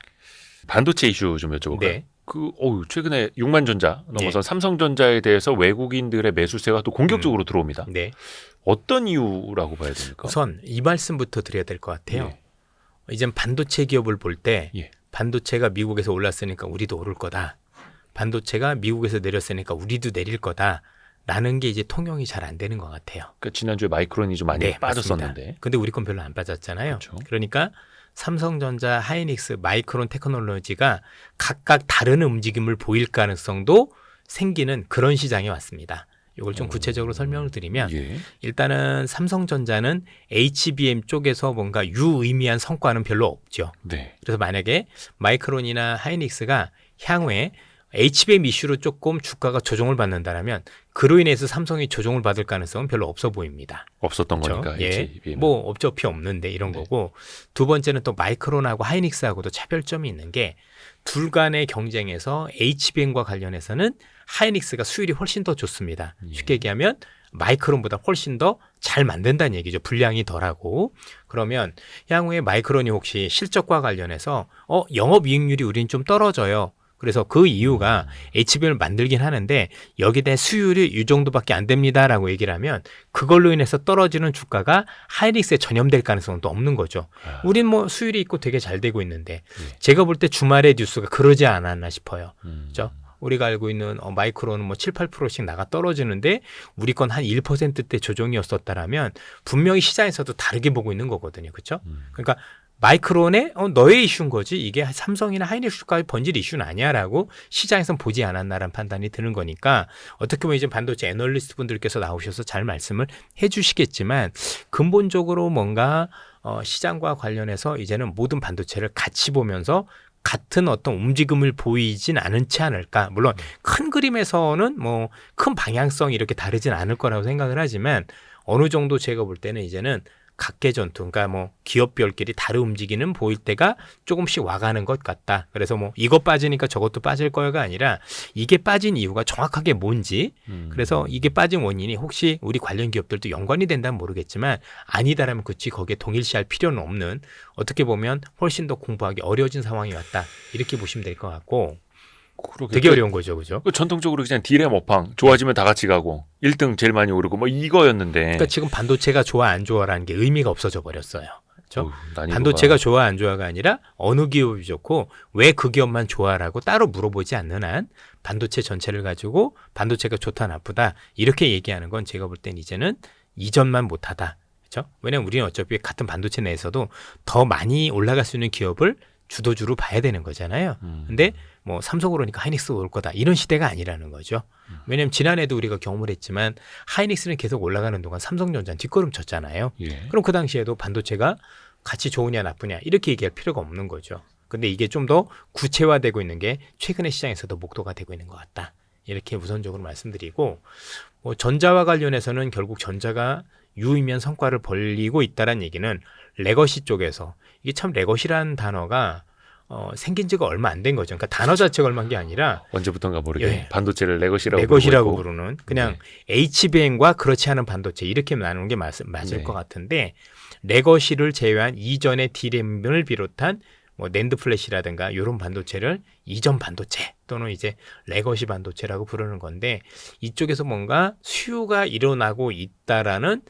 반도체 이슈 좀 여쭤볼까요? 네. 최근에 6만전자 넘어서 삼성전자에 대해서 외국인들의 매수세가 또 공격적으로 들어옵니다. 네. 어떤 이유라고 봐야 됩니까? 우선 이 말씀부터 드려야 될 것 같아요. 예. 이젠 반도체 기업을 볼 때 예. 반도체가 미국에서 올랐으니까 우리도 오를 거다. 반도체가 미국에서 내렸으니까 우리도 내릴 거다. 라는 게 이제 통용이 잘 안 되는 것 같아요. 그러니까 지난주에 마이크론이 좀 많이 네, 빠졌었는데. 맞습니다. 근데 우리 건 별로 안 빠졌잖아요. 그렇죠. 그러니까 삼성전자, 하이닉스, 마이크론 테크놀로지가 각각 다른 움직임을 보일 가능성도 생기는 그런 시장에 왔습니다. 이걸 좀 구체적으로 설명을 드리면 예. 일단은 삼성전자는 HBM 쪽에서 뭔가 유의미한 성과는 별로 없죠. 네. 그래서 만약에 마이크론이나 하이닉스가 향후에 HBM 이슈로 조금 주가가 조정을 받는다면 그로 인해서 삼성이 조정을 받을 가능성은 별로 없어 보입니다. 없었던 그렇죠? 거니까. 예. HBM 은. 뭐 업적이 없는데 이런 네. 거고 두 번째는 또 마이크론하고 하이닉스하고도 차별점이 있는 게 둘 간의 경쟁에서 HBM과 관련해서는 하이닉스가 수율이 훨씬 더 좋습니다. 예. 쉽게 얘기하면 마이크론보다 훨씬 더 잘 만든다는 얘기죠. 분량이 덜하고. 그러면 향후에 마이크론이 혹시 실적과 관련해서 영업이익률이 우린 좀 떨어져요. 그래서 그 이유가 HBM을 만들긴 하는데 여기에 대한 수율이 이 정도밖에 안 됩니다라고 얘기를 하면 그걸로 인해서 떨어지는 주가가 하이닉스에 전염될 가능성은 또 없는 거죠. 우린 뭐 수율이 있고 되게 잘 되고 있는데 제가 볼 때 주말의 뉴스가 그러지 않았나 싶어요. 그렇죠? 우리가 알고 있는 마이크론은 뭐 7, 8%씩 나가 떨어지는데 우리 건 한 1%대 조정이었었다라면 분명히 시장에서도 다르게 보고 있는 거거든요. 그렇죠? 그러니까 마이크론의 너의 이슈인 거지 이게 삼성이나 하이닉스까지 번질 이슈는 아니야라고 시장에선 보지 않았나라는 판단이 드는 거니까 어떻게 보면 이제 반도체 애널리스트 분들께서 나오셔서 잘 말씀을 해주시겠지만 근본적으로 뭔가 시장과 관련해서 이제는 모든 반도체를 같이 보면서 같은 어떤 움직임을 보이진 않지 않을까. 물론 큰 그림에서는 뭐 큰 방향성이 이렇게 다르진 않을 거라고 생각을 하지만 어느 정도 제가 볼 때는 이제는 각계 전투, 그러니까 뭐 기업별끼리 다른 움직이는 보일 때가 조금씩 와가는 것 같다. 그래서 뭐 이거 빠지니까 저것도 빠질 거야가 아니라 이게 빠진 이유가 정확하게 뭔지, 그래서 이게 빠진 원인이 혹시 우리 관련 기업들도 연관이 된다면 모르겠지만 아니다라면 그치 거기에 동일시할 필요는 없는 어떻게 보면 훨씬 더 공부하기 어려워진 상황이 왔다. 이렇게 보시면 될 것 같고 되게 어려운 거죠, 그죠? 전통적으로 그냥 디램 업황 좋아지면 다 같이 가고 1등 제일 많이 오르고 뭐 이거였는데. 그러니까 지금 반도체가 좋아 안 좋아라는 게 의미가 없어져 버렸어요. 그렇죠? 난이도가. 반도체가 좋아 안 좋아가 아니라 어느 기업이 좋고 왜 그 기업만 좋아라고 따로 물어보지 않는 한 반도체 전체를 가지고 반도체가 좋다 나쁘다 이렇게 얘기하는 건 제가 볼 땐 이제는 이전만 못하다. 그렇죠? 왜냐면 우리는 어차피 같은 반도체 내에서도 더 많이 올라갈 수 있는 기업을 주도주로 봐야 되는 거잖아요. 근데 뭐 삼성 오르니까 하이닉스 올 거다 이런 시대가 아니라는 거죠. 왜냐하면 지난해도 우리가 경험을 했지만 하이닉스는 계속 올라가는 동안 삼성전자는 뒷걸음 쳤잖아요. 예. 그럼 그 당시에도 반도체가 같이 좋으냐 나쁘냐 이렇게 얘기할 필요가 없는 거죠. 근데 이게 좀 더 구체화되고 있는 게 최근에 시장에서도 목도가 되고 있는 것 같다. 이렇게 우선적으로 말씀드리고 뭐 전자와 관련해서는 결국 전자가 유의미한 성과를 벌리고 있다는 얘기는 레거시 쪽에서 이게 참 레거시라는 단어가 생긴 지가 얼마 안 된 거죠. 그러니까 단어 자체가 얼마인 게 아니라 언제부턴가 모르게 예. 반도체를 레거시라고 부르는 그냥 HBM과 그렇지 않은 반도체 이렇게 나누는 게 맞을 네. 것 같은데 레거시를 제외한 이전의 D램을 비롯한 뭐 낸드 플래시라든가 이런 반도체를 이전 반도체 또는 이제 레거시 반도체라고 부르는 건데 이쪽에서 뭔가 수요가 일어나고 있다라는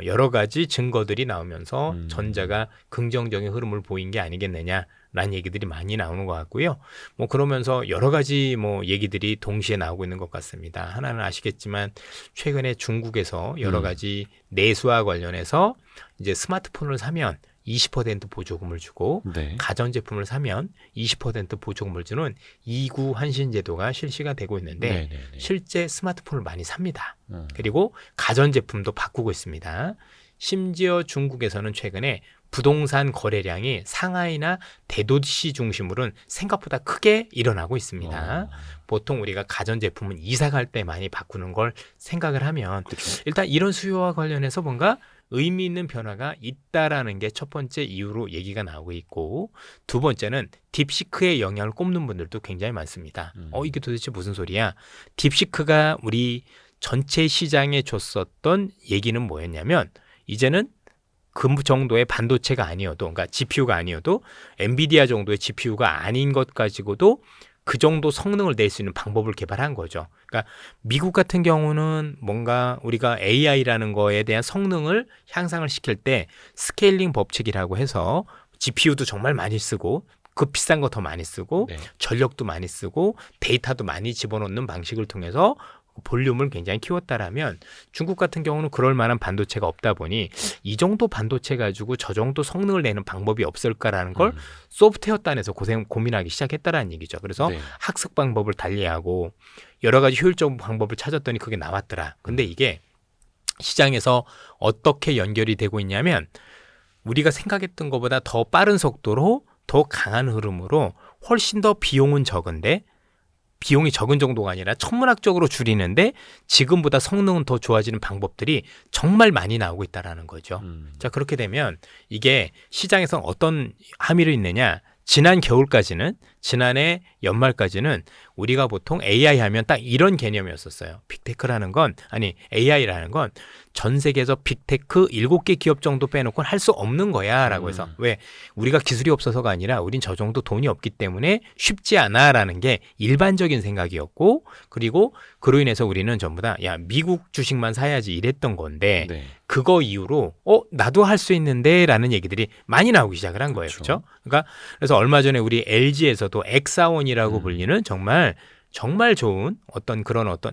여러 가지 증거들이 나오면서 전자가 긍정적인 흐름을 보인 게 아니겠느냐라는 얘기들이 많이 나오는 것 같고요. 뭐 그러면서 여러 가지 뭐 얘기들이 동시에 나오고 있는 것 같습니다. 하나는 아시겠지만 최근에 중국에서 여러 가지 내수와 관련해서 이제 스마트폰을 사면 20% 보조금을 주고 네. 가전제품을 사면 20% 보조금을 주는 2구 환신 제도가 실시가 되고 있는데 네네네. 실제 스마트폰을 많이 삽니다. 그리고 가전제품도 바꾸고 있습니다. 심지어 중국에서는 최근에 부동산 거래량이 상하이나 대도시 중심으로는 생각보다 크게 일어나고 있습니다. 보통 우리가 가전제품은 이사 갈 때 많이 바꾸는 걸 생각을 하면 그렇죠. 일단 이런 수요와 관련해서 뭔가 의미 있는 변화가 있다라는 게 첫 번째 이유로 얘기가 나오고 있고 두 번째는 딥시크의 영향을 꼽는 분들도 굉장히 많습니다. 이게 도대체 무슨 소리야? 딥시크가 우리 전체 시장에 줬었던 얘기는 뭐였냐면 이제는 그 정도의 반도체가 아니어도 그러니까 GPU가 아니어도 엔비디아 정도의 GPU가 아닌 것 가지고도 그 정도 성능을 낼 수 있는 방법을 개발한 거죠. 그러니까 미국 같은 경우는 뭔가 우리가 AI라는 거에 대한 성능을 향상을 시킬 때 스케일링 법칙이라고 해서 GPU도 정말 많이 쓰고 그 비싼 거 더 많이 쓰고 네. 전력도 많이 쓰고 데이터도 많이 집어넣는 방식을 통해서 볼륨을 굉장히 키웠다라면 중국 같은 경우는 그럴 만한 반도체가 없다 보니 이 정도 반도체 가지고 저 정도 성능을 내는 방법이 없을까라는 걸 소프트웨어 단에서 고민하기 시작했다라는 얘기죠. 그래서 네. 학습 방법을 달리하고 여러 가지 효율적 방법을 찾았더니 그게 나왔더라. 근데 이게 시장에서 어떻게 연결이 되고 있냐면 우리가 생각했던 것보다 더 빠른 속도로 더 강한 흐름으로 훨씬 더 비용은 적은데 비용이 적은 정도가 아니라 천문학적으로 줄이는데 지금보다 성능은 더 좋아지는 방법들이 정말 많이 나오고 있다라는 거죠. 자, 그렇게 되면 이게 시장에서 어떤 함의로 있느냐? 지난 겨울까지는 지난해 연말까지는 우리가 보통 AI 하면 딱 이런 개념이었었어요. 빅테크라는 건 아니 AI라는 건 전 세계에서 빅테크 7개 기업 정도 빼놓고는 할 수 없는 거야 라고 해서 왜 우리가 기술이 없어서가 아니라 우린 저 정도 돈이 없기 때문에 쉽지 않아 라는 게 일반적인 생각이었고 그리고 그로 인해서 우리는 전부 다 야 미국 주식만 사야지 이랬던 건데 네. 그거 이후로 나도 할 수 있는데 라는 얘기들이 많이 나오기 시작을 한 거예요. 그렇죠? 그러니까 그래서 얼마 전에 우리 LG에서도 엑사원이라고 불리는 정말 좋은 어떤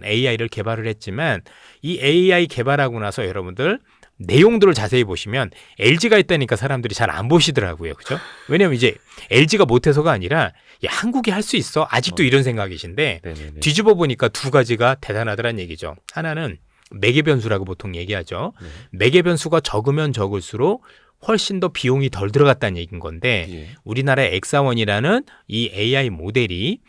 AI를 개발을 했지만 이 AI 개발하고 나서 여러분들 내용들을 자세히 보시면 LG가 있다니까 사람들이 잘 안 보시더라고요. 그죠? 왜냐면 이제 LG가 못해서가 아니라 야, 한국이 할 수 있어. 아직도 이런 생각이신데 네네네. 뒤집어 보니까 두 가지가 대단하더란 얘기죠. 하나는 매개 변수라고 보통 얘기하죠. 네. 매개 변수가 적으면 적을수록 훨씬 더 비용이 덜 들어갔다는 얘기인 건데 예. 우리나라의 엑사원이라는 이 AI 모델이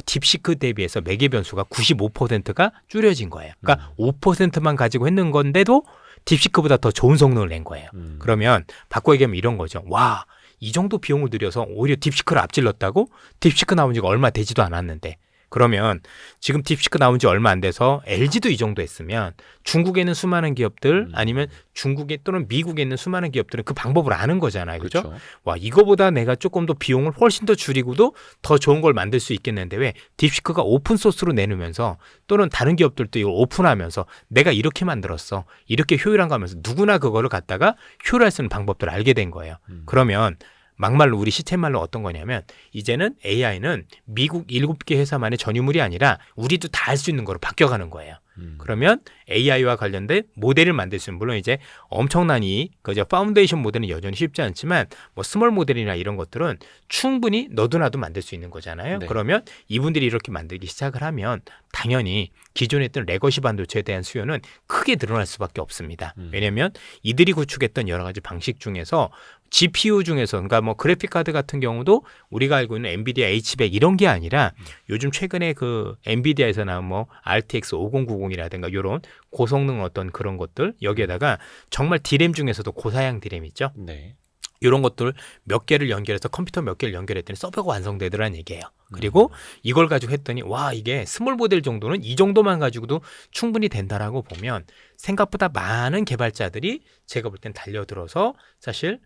딥시크 대비해서 매개 변수가 95%가 줄여진 거예요. 그러니까 5%만 가지고 했는 건데도 딥시크보다 더 좋은 성능을 낸 거예요. 그러면 바꿔 얘기하면 이런 거죠. 와, 이 정도 비용을 들여서 오히려 딥시크를 앞질렀다고? 딥시크 나온 지가 얼마 되지도 않았는데. 그러면 지금 딥시크 나온 지 얼마 안 돼서 LG도 이 정도 했으면 중국에 있는 수많은 기업들 아니면 중국에 또는 미국에 있는 수많은 기업들은 그 방법을 아는 거잖아요. 그죠? 그렇죠. 와, 이거보다 내가 조금 더 비용을 훨씬 더 줄이고도 더 좋은 걸 만들 수 있겠는데 왜 딥시크가 오픈 소스로 내놓으면서 또는 다른 기업들도 이걸 오픈하면서 내가 이렇게 만들었어. 이렇게 효율한 거 하면서 누구나 그거를 갖다가 효율할 수 있는 방법들을 알게 된 거예요. 그러면 막말로 우리 시스템말로 어떤 거냐면 이제는 AI는 미국 7개 회사만의 전유물이 아니라 우리도 다 할 수 있는 거로 바뀌어가는 거예요. 그러면 AI와 관련된 모델을 만들 수 있는 물론 이제 엄청나니 그저 파운데이션 모델은 여전히 쉽지 않지만 뭐 스몰 모델이나 이런 것들은 충분히 너도 나도 만들 수 있는 거잖아요. 네. 그러면 이분들이 이렇게 만들기 시작을 하면 당연히 기존에 있던 레거시 반도체에 대한 수요는 크게 늘어날 수밖에 없습니다. 왜냐하면 이들이 구축했던 여러 가지 방식 중에서 GPU 중에서 그러니까 뭐 그래픽 카드 같은 경우도 우리가 알고 있는 엔비디아 H100 이런 게 아니라 요즘 최근에 그 엔비디아에서 나온 뭐 RTX 5090이라든가 이런 고성능 어떤 그런 것들 여기에다가 정말 디램 중에서도 고사양 디램 있죠. 네. 이런 것들 몇 개를 연결해서 컴퓨터 몇 개를 연결했더니 서버가 완성되더라는 얘기예요. 그리고 이걸 가지고 했더니 와 이게 스몰 모델 정도는 이 정도만 가지고도 충분히 된다라고 보면 생각보다 많은 개발자들이 제가 볼 땐 달려들어서 사실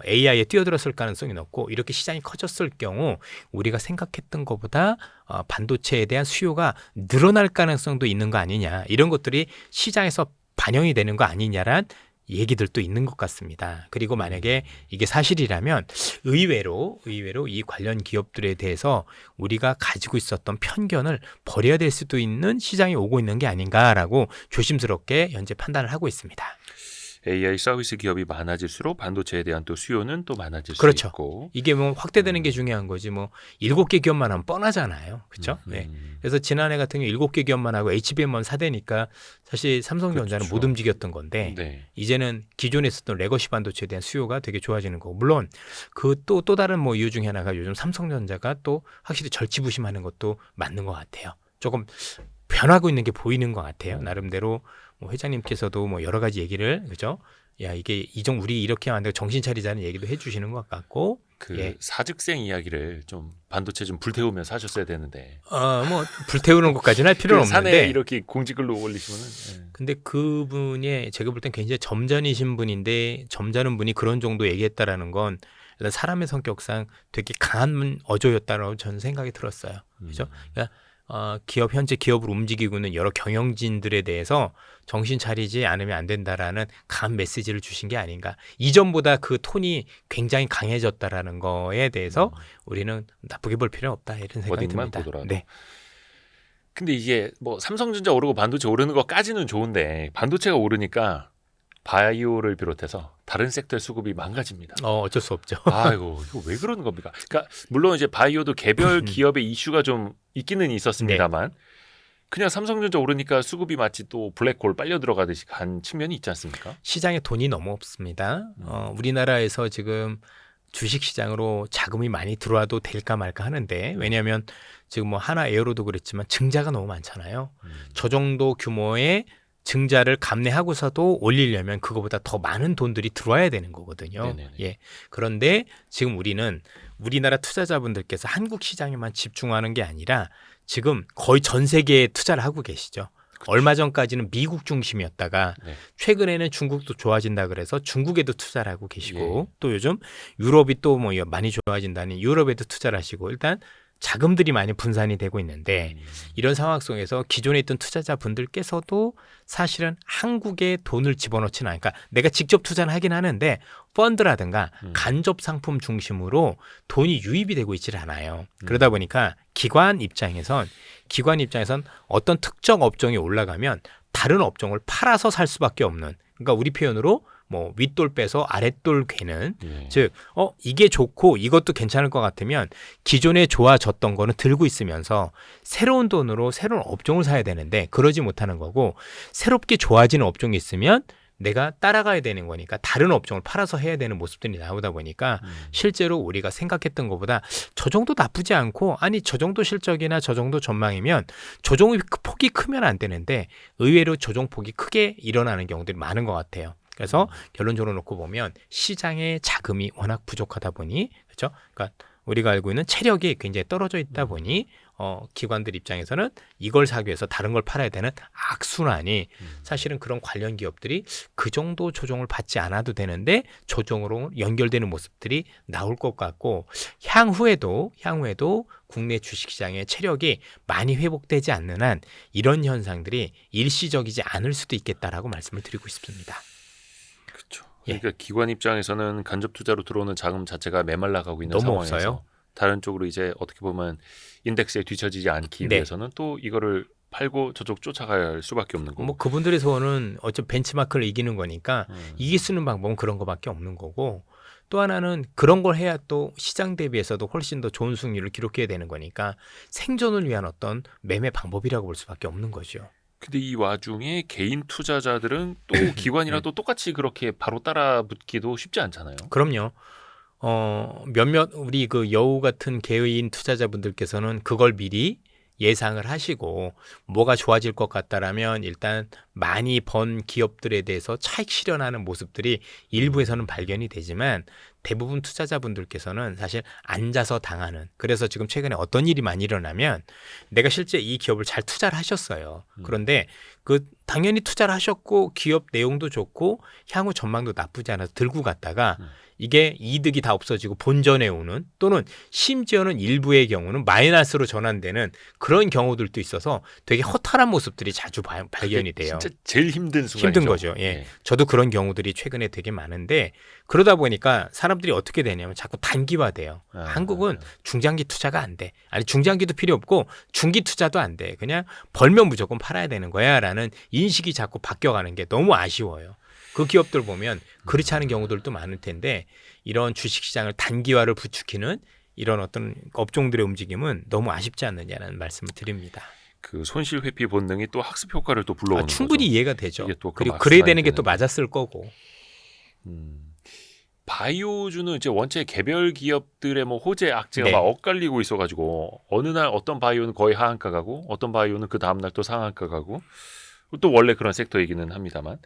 AI에 뛰어들었을 가능성이 높고 이렇게 시장이 커졌을 경우 우리가 생각했던 것보다 반도체에 대한 수요가 늘어날 가능성도 있는 거 아니냐 이런 것들이 시장에서 반영이 되는 거 아니냐란 얘기들도 있는 것 같습니다. 그리고 만약에 이게 사실이라면 의외로 이 관련 기업들에 대해서 우리가 가지고 있었던 편견을 버려야 될 수도 있는 시장이 오고 있는 게 아닌가라고 조심스럽게 현재 판단을 하고 있습니다. AI 서비스 기업이 많아질수록 반도체에 대한 또 수요는 또 많아질 그렇죠. 수 있고. 이게 뭐 확대되는 게 중요한 거지 뭐 7개 기업만 하면 뻔하잖아요. 그렇죠? 네. 그래서 지난해 같은 경우 7개 기업만 하고 HBM만 사대니까 사실 삼성전자는 그렇죠. 못 움직였던 건데 네. 이제는 기존에 있었던 레거시 반도체에 대한 수요가 되게 좋아지는 거고 물론 그 또 다른 뭐 이유 중에 하나가 요즘 삼성전자가 또 확실히 절치부심하는 것도 맞는 것 같아요. 조금 변하고 있는 게 보이는 것 같아요. 나름대로 뭐 회장님께서도 뭐 여러 가지 얘기를 그죠? 야 이게 우리 이렇게 만들고 정신 차리자는 얘기도 해주시는 것 같고 그 예. 사직생 이야기를 좀 반도체 좀 불태우면서 하셨어야 되는데. 뭐 불태우는 것까지는 할 필요는 그 산에 없는데 이렇게 공지글로 올리시면은. 근데 그분이 제가 볼 땐 굉장히 점잖으신 분인데 점잖은 분이 그런 정도 얘기했다라는 건 일단 사람의 성격상 되게 강한 어조였다라고 저는 생각이 들었어요. 그렇죠? 그러니까 현재 기업을 움직이고 있는 여러 경영진들에 대해서 정신 차리지 않으면 안 된다라는 강한 메시지를 주신 게 아닌가. 이전보다 그 톤이 굉장히 강해졌다라는 거에 대해서 우리는 나쁘게 볼 필요는 없다 이런 생각이 워딩만 듭니다. 보더라도. 네. 근데 이게 뭐 삼성전자 오르고 반도체 오르는 것까지는 좋은데 반도체가 오르니까 바이오를 비롯해서 다른 섹터의 수급이 망가집니다. 어쩔 수 없죠. 아이고 이거 왜 그러는 겁니까? 그러니까 물론 이제 바이오도 개별 기업의 이슈가 좀 있기는 있었습니다만 그냥 삼성전자 오르니까 수급이 마치 또 블랙홀 빨려 들어가듯이 간 측면이 있지 않습니까? 시장에 돈이 너무 없습니다. 우리나라에서 지금 주식시장으로 자금이 많이 들어와도 될까 말까 하는데 왜냐하면 지금 뭐 하나 에어로도 그랬지만 증자가 너무 많잖아요. 저 정도 규모의 증자를 감내하고서도 올리려면 그거보다 더 많은 돈들이 들어와야 되는 거거든요. 네네네. 예. 그런데 지금 우리는 우리나라 투자자분들께서 한국 시장에만 집중하는 게 아니라 지금 거의 전 세계에 투자를 하고 계시죠. 그렇죠. 얼마 전까지는 미국 중심이었다가 네. 최근에는 중국도 좋아진다 그래서 중국에도 투자를 하고 계시고 예. 또 요즘 유럽이 또 뭐 많이 좋아진다니 유럽에도 투자를 하시고 일단 자금들이 많이 분산이 되고 있는데 이런 상황 속에서 기존에 있던 투자자분들께서도 사실은 한국에 돈을 집어넣지는 않으니까 내가 직접 투자는 하긴 하는데 펀드라든가 간접 상품 중심으로 돈이 유입이 되고 있지를 않아요. 그러다 보니까 기관 입장에선 어떤 특정 업종이 올라가면 다른 업종을 팔아서 살 수밖에 없는 그러니까 우리 표현으로 뭐 윗돌 빼서 아랫돌 괴는 예. 즉 이게 좋고 이것도 괜찮을 것 같으면 기존에 좋아졌던 거는 들고 있으면서 새로운 돈으로 새로운 업종을 사야 되는데 그러지 못하는 거고 새롭게 좋아지는 업종이 있으면 내가 따라가야 되는 거니까 다른 업종을 팔아서 해야 되는 모습들이 나오다 보니까 실제로 우리가 생각했던 것보다 저 정도 나쁘지 않고 아니 저 정도 실적이나 저 정도 전망이면 조정의 폭이 크면 안 되는데 의외로 조정폭이 크게 일어나는 경우들이 많은 것 같아요. 그래서 결론적으로 놓고 보면 시장의 자금이 워낙 부족하다 보니 그렇죠? 그러니까 우리가 알고 있는 체력이 굉장히 떨어져 있다 보니 기관들 입장에서는 이걸 사기 위해서 다른 걸 팔아야 되는 악순환이 사실은 그런 관련 기업들이 그 정도 조정을 받지 않아도 되는데 조정으로 연결되는 모습들이 나올 것 같고 향후에도 국내 주식시장의 체력이 많이 회복되지 않는 한 이런 현상들이 일시적이지 않을 수도 있겠다라고 말씀을 드리고 싶습니다. 그렇죠. 그러니까 기관 입장에서는 간접 투자로 들어오는 자금 자체가 메말라가고 있는 너무 상황에서 없어요. 다른 쪽으로 이제 어떻게 보면 인덱스에 뒤처지지 않기 네. 위해서는 또 이거를 팔고 저쪽 쫓아가야 할 수밖에 없는 거고. 뭐 그분들의 소원은 어차피 벤치마크를 이기는 거니까 이길 수 있는 방법은 그런 거밖에 없는 거고 또 하나는 그런 걸 해야 또 시장 대비해서도 훨씬 더 좋은 수익률을 기록해야 되는 거니까 생존을 위한 어떤 매매 방법이라고 볼 수밖에 없는 거죠. 근데 이 와중에 개인 투자자들은 또 기관이라도 똑같이 그렇게 바로 따라붙기도 쉽지 않잖아요. 그럼요. 몇몇 우리 그 여우 같은 개인 투자자분들께서는 그걸 미리 예상을 하시고 뭐가 좋아질 것 같다라면 일단 많이 번 기업들에 대해서 차익 실현하는 모습들이 일부에서는 발견이 되지만 대부분 투자자분들께서는 사실 앉아서 당하는 그래서 지금 최근에 어떤 일이 많이 일어나면 내가 실제 이 기업을 잘 투자를 하셨어요. 그런데 그 당연히 투자를 하셨고 기업 내용도 좋고 향후 전망도 나쁘지 않아서 들고 갔다가 이게 이득이 다 없어지고 본전에 오는 또는 심지어는 일부의 경우는 마이너스로 전환되는 그런 경우들도 있어서 되게 허탈한 모습들이 자주 발견이 돼요. 진짜 제일 힘든 순간이죠. 힘든 거죠. 예. 저도 그런 경우들이 최근에 되게 많은데 그러다 보니까 사람들이 어떻게 되냐면 자꾸 단기화돼요. 한국은 중장기 투자가 안 돼. 아니 중장기도 필요 없고 중기 투자도 안 돼. 그냥 벌면 무조건 팔아야 되는 거야라는 인식이 자꾸 바뀌어가는 게 너무 아쉬워요. 그 기업들 보면 그렇지 않은 경우들도 많을 텐데 이런 주식시장을 단기화를 부추기는 이런 어떤 업종들의 움직임은 너무 아쉽지 않느냐는 말씀을 드립니다. 그 손실 회피 본능이 또 학습 효과를 또 불러오는 충분히 거죠. 이해가 되죠. 이게 또 그리고 그래야 되는 게 또 맞았을 거고. 바이오주는 이제 원체 개별 기업들의 뭐 호재 악재가 네. 막 엇갈리고 있어가지고 어느 날 어떤 바이오는 거의 하한가 가고 어떤 바이오는 그 다음 날 또 상한가 가고 또 원래 그런 섹터이기는 합니다만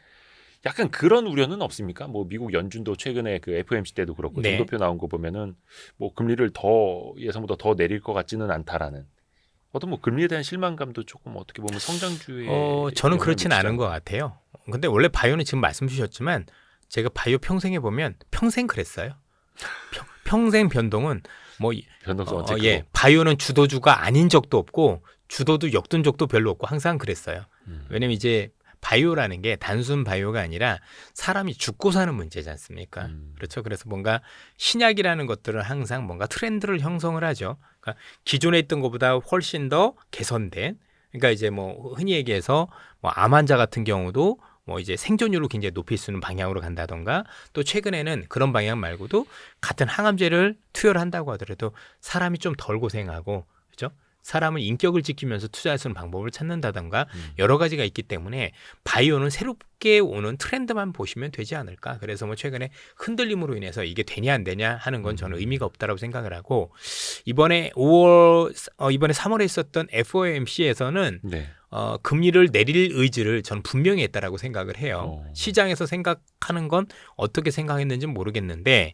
약간 그런 우려는 없습니까? 뭐 미국 연준도 최근에 그 FOMC 때도 그렇고 네. 정도표 나온 거 보면은 뭐 금리를 더 예상보다 더 내릴 것 같지는 않다라는 어떤 뭐 금리에 대한 실망감도 조금 어떻게 보면 성장주에 저는 그렇지는 않은 것 같아요. 근데 원래 바이오는 지금 말씀 주셨지만 제가 바이오 평생에 보면 평생 그랬어요. 평생 변동은 뭐 변동성 언제 크고 예, 바이오는 주도주가 아닌 적도 없고 주도도 역든 적도 별로 없고 항상 그랬어요. 왜냐면 이제 바이오라는 게 단순 바이오가 아니라 사람이 죽고 사는 문제지 않습니까? 그렇죠. 그래서 뭔가 신약이라는 것들은 항상 뭔가 트렌드를 형성을 하죠. 그러니까 기존에 있던 것보다 훨씬 더 개선된 그러니까 이제 뭐 흔히 얘기해서 뭐 암 환자 같은 경우도 뭐 이제 생존율을 굉장히 높일 수 있는 방향으로 간다던가 또 최근에는 그런 방향 말고도 같은 항암제를 투여를 한다고 하더라도 사람이 좀 덜 고생하고 그렇죠? 사람은 인격을 지키면서 투자할 수 있는 방법을 찾는다던가 여러 가지가 있기 때문에 바이오는 새롭게 오는 트렌드만 보시면 되지 않을까. 그래서 뭐 최근에 흔들림으로 인해서 이게 되냐 안 되냐 하는 건 저는 의미가 없다라고 생각을 하고 이번에 3월에 있었던 FOMC에서는 네. 금리를 내릴 의지를 저는 분명히 했다라고 생각을 해요. 시장에서 생각하는 건 어떻게 생각했는지는 모르겠는데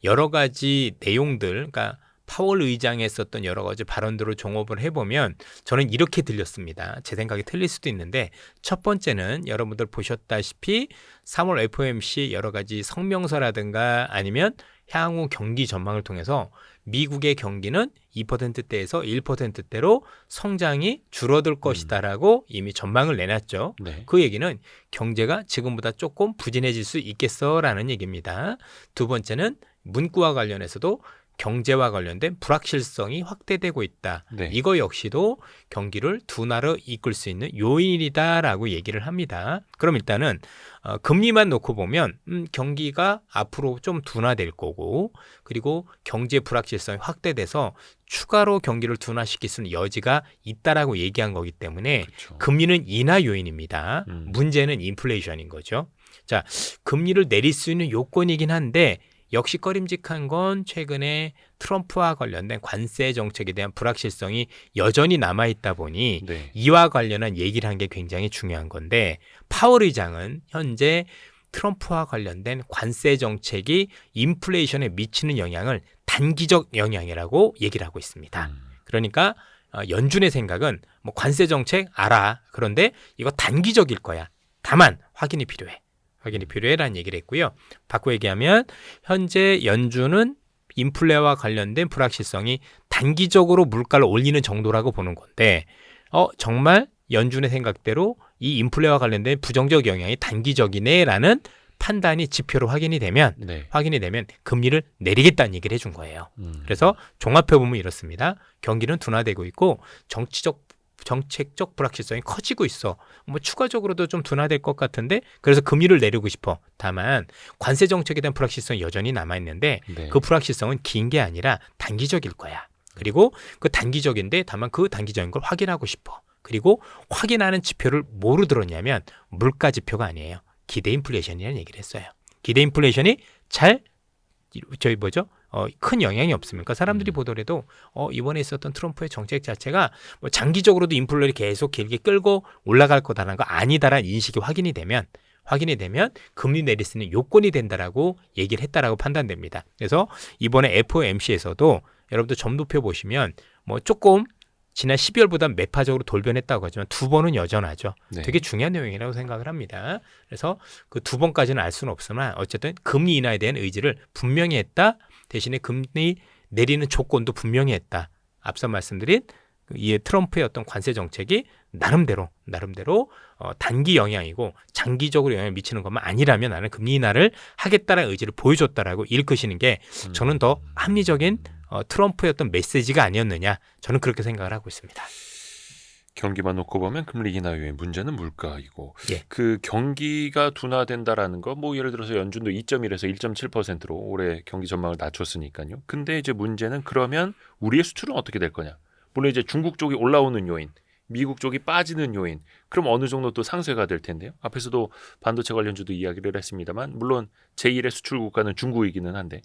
여러 가지 내용들 그러니까 파월 의장에 썼던 여러 가지 발언들을 종합을 해보면 저는 이렇게 들렸습니다. 제 생각이 틀릴 수도 있는데 첫 번째는 여러분들 보셨다시피 3월 FOMC 여러 가지 성명서라든가 아니면 향후 경기 전망을 통해서 미국의 경기는 2%대에서 1%대로 성장이 줄어들 것이다라고 이미 전망을 내놨죠. 네. 그 얘기는 경제가 지금보다 조금 부진해질 수 있겠어라는 얘기입니다. 두 번째는 문구와 관련해서도 경제와 관련된 불확실성이 확대되고 있다. 네. 이거 역시도 경기를 둔화로 이끌 수 있는 요인이다라고 얘기를 합니다. 그럼 일단은 금리만 놓고 보면 경기가 앞으로 좀 둔화될 거고 그리고 경제 불확실성이 확대돼서 추가로 경기를 둔화시킬 수 있는 여지가 있다라고 얘기한 거기 때문에 그렇죠. 금리는 인하 요인입니다. 음. 문제는 인플레이션인 거죠. 자, 금리를 내릴 수 있는 요건이긴 한데 역시 꺼림직한 건 최근에 트럼프와 관련된 관세 정책에 대한 불확실성이 여전히 남아있다 보니 네. 이와 관련한 얘기를 한 게 굉장히 중요한 건데 파월 의장은 현재 트럼프와 관련된 관세 정책이 인플레이션에 미치는 영향을 단기적 영향이라고 얘기를 하고 있습니다. 그러니까 연준의 생각은 뭐 관세 정책 알아. 그런데 이거 단기적일 거야. 다만 확인이 필요해. 확인이 필요해라는 얘기를 했고요. 바꿔 얘기하면 현재 연준은 인플레와 관련된 불확실성이 단기적으로 물가를 올리는 정도라고 보는 건데 정말 연준의 생각대로 이 인플레와 관련된 부정적 영향이 단기적이네라는 판단이 지표로 확인이 되면 네. 금리를 내리겠다는 얘기를 해준 거예요. 그래서 종합해보면 이렇습니다. 경기는 둔화되고 있고 정책적 불확실성이 커지고 있어. 뭐 추가적으로도 좀 둔화될 것 같은데 그래서 금리를 내리고 싶어. 다만 관세 정책에 대한 불확실성이 여전히 남아있는데 네. 그 불확실성은 긴 게 아니라 단기적일 거야. 그리고 그 단기적인데 다만 그 단기적인 걸 확인하고 싶어. 그리고 확인하는 지표를 뭐로 들었냐면 물가 지표가 아니에요. 기대 인플레이션이라는 얘기를 했어요. 기대 인플레이션이 큰 영향이 없습니까? 사람들이 보더라도 이번에 있었던 트럼프의 정책 자체가 뭐 장기적으로도 인플레를 계속 길게 끌고 올라갈 거다라는 거 아니다라는 인식이 확인이 되면 금리 내릴 수 있는 요건이 된다라고 얘기를 했다라고 판단됩니다. 그래서 이번에 FOMC에서도 여러분들 점도표 보시면 뭐 조금 지난 12월보다 매파적으로 돌변했다고 하지만 두 번은 여전하죠. 네. 되게 중요한 내용이라고 생각을 합니다. 그래서 그 두 번까지는 알 수는 없으나 어쨌든 금리 인하에 대한 의지를 분명히 했다. 대신에 금리 내리는 조건도 분명히 했다. 앞서 말씀드린 이 트럼프의 어떤 관세 정책이 나름대로 단기 영향이고 장기적으로 영향을 미치는 것만 아니라면 나는 금리 인하를 하겠다는 의지를 보여줬다라고 읽으시는 게 저는 더 합리적인 트럼프의 어떤 메시지가 아니었느냐 저는 그렇게 생각을 하고 있습니다. 경기만 놓고 보면 금리 인하 요인 문제는 물가이고 예. 그 경기가 둔화된다라는 거 뭐 예를 들어서 연준도 2.1에서 1.7%로 올해 경기 전망을 낮췄으니까요. 근데 이제 문제는 그러면 우리의 수출은 어떻게 될 거냐? 물론 이제 중국 쪽이 올라오는 요인, 미국 쪽이 빠지는 요인, 그럼 어느 정도 또 상쇄가 될 텐데요. 앞에서도 반도체 관련주도 이야기를 했습니다만 물론 제1의 수출 국가는 중국이기는 한데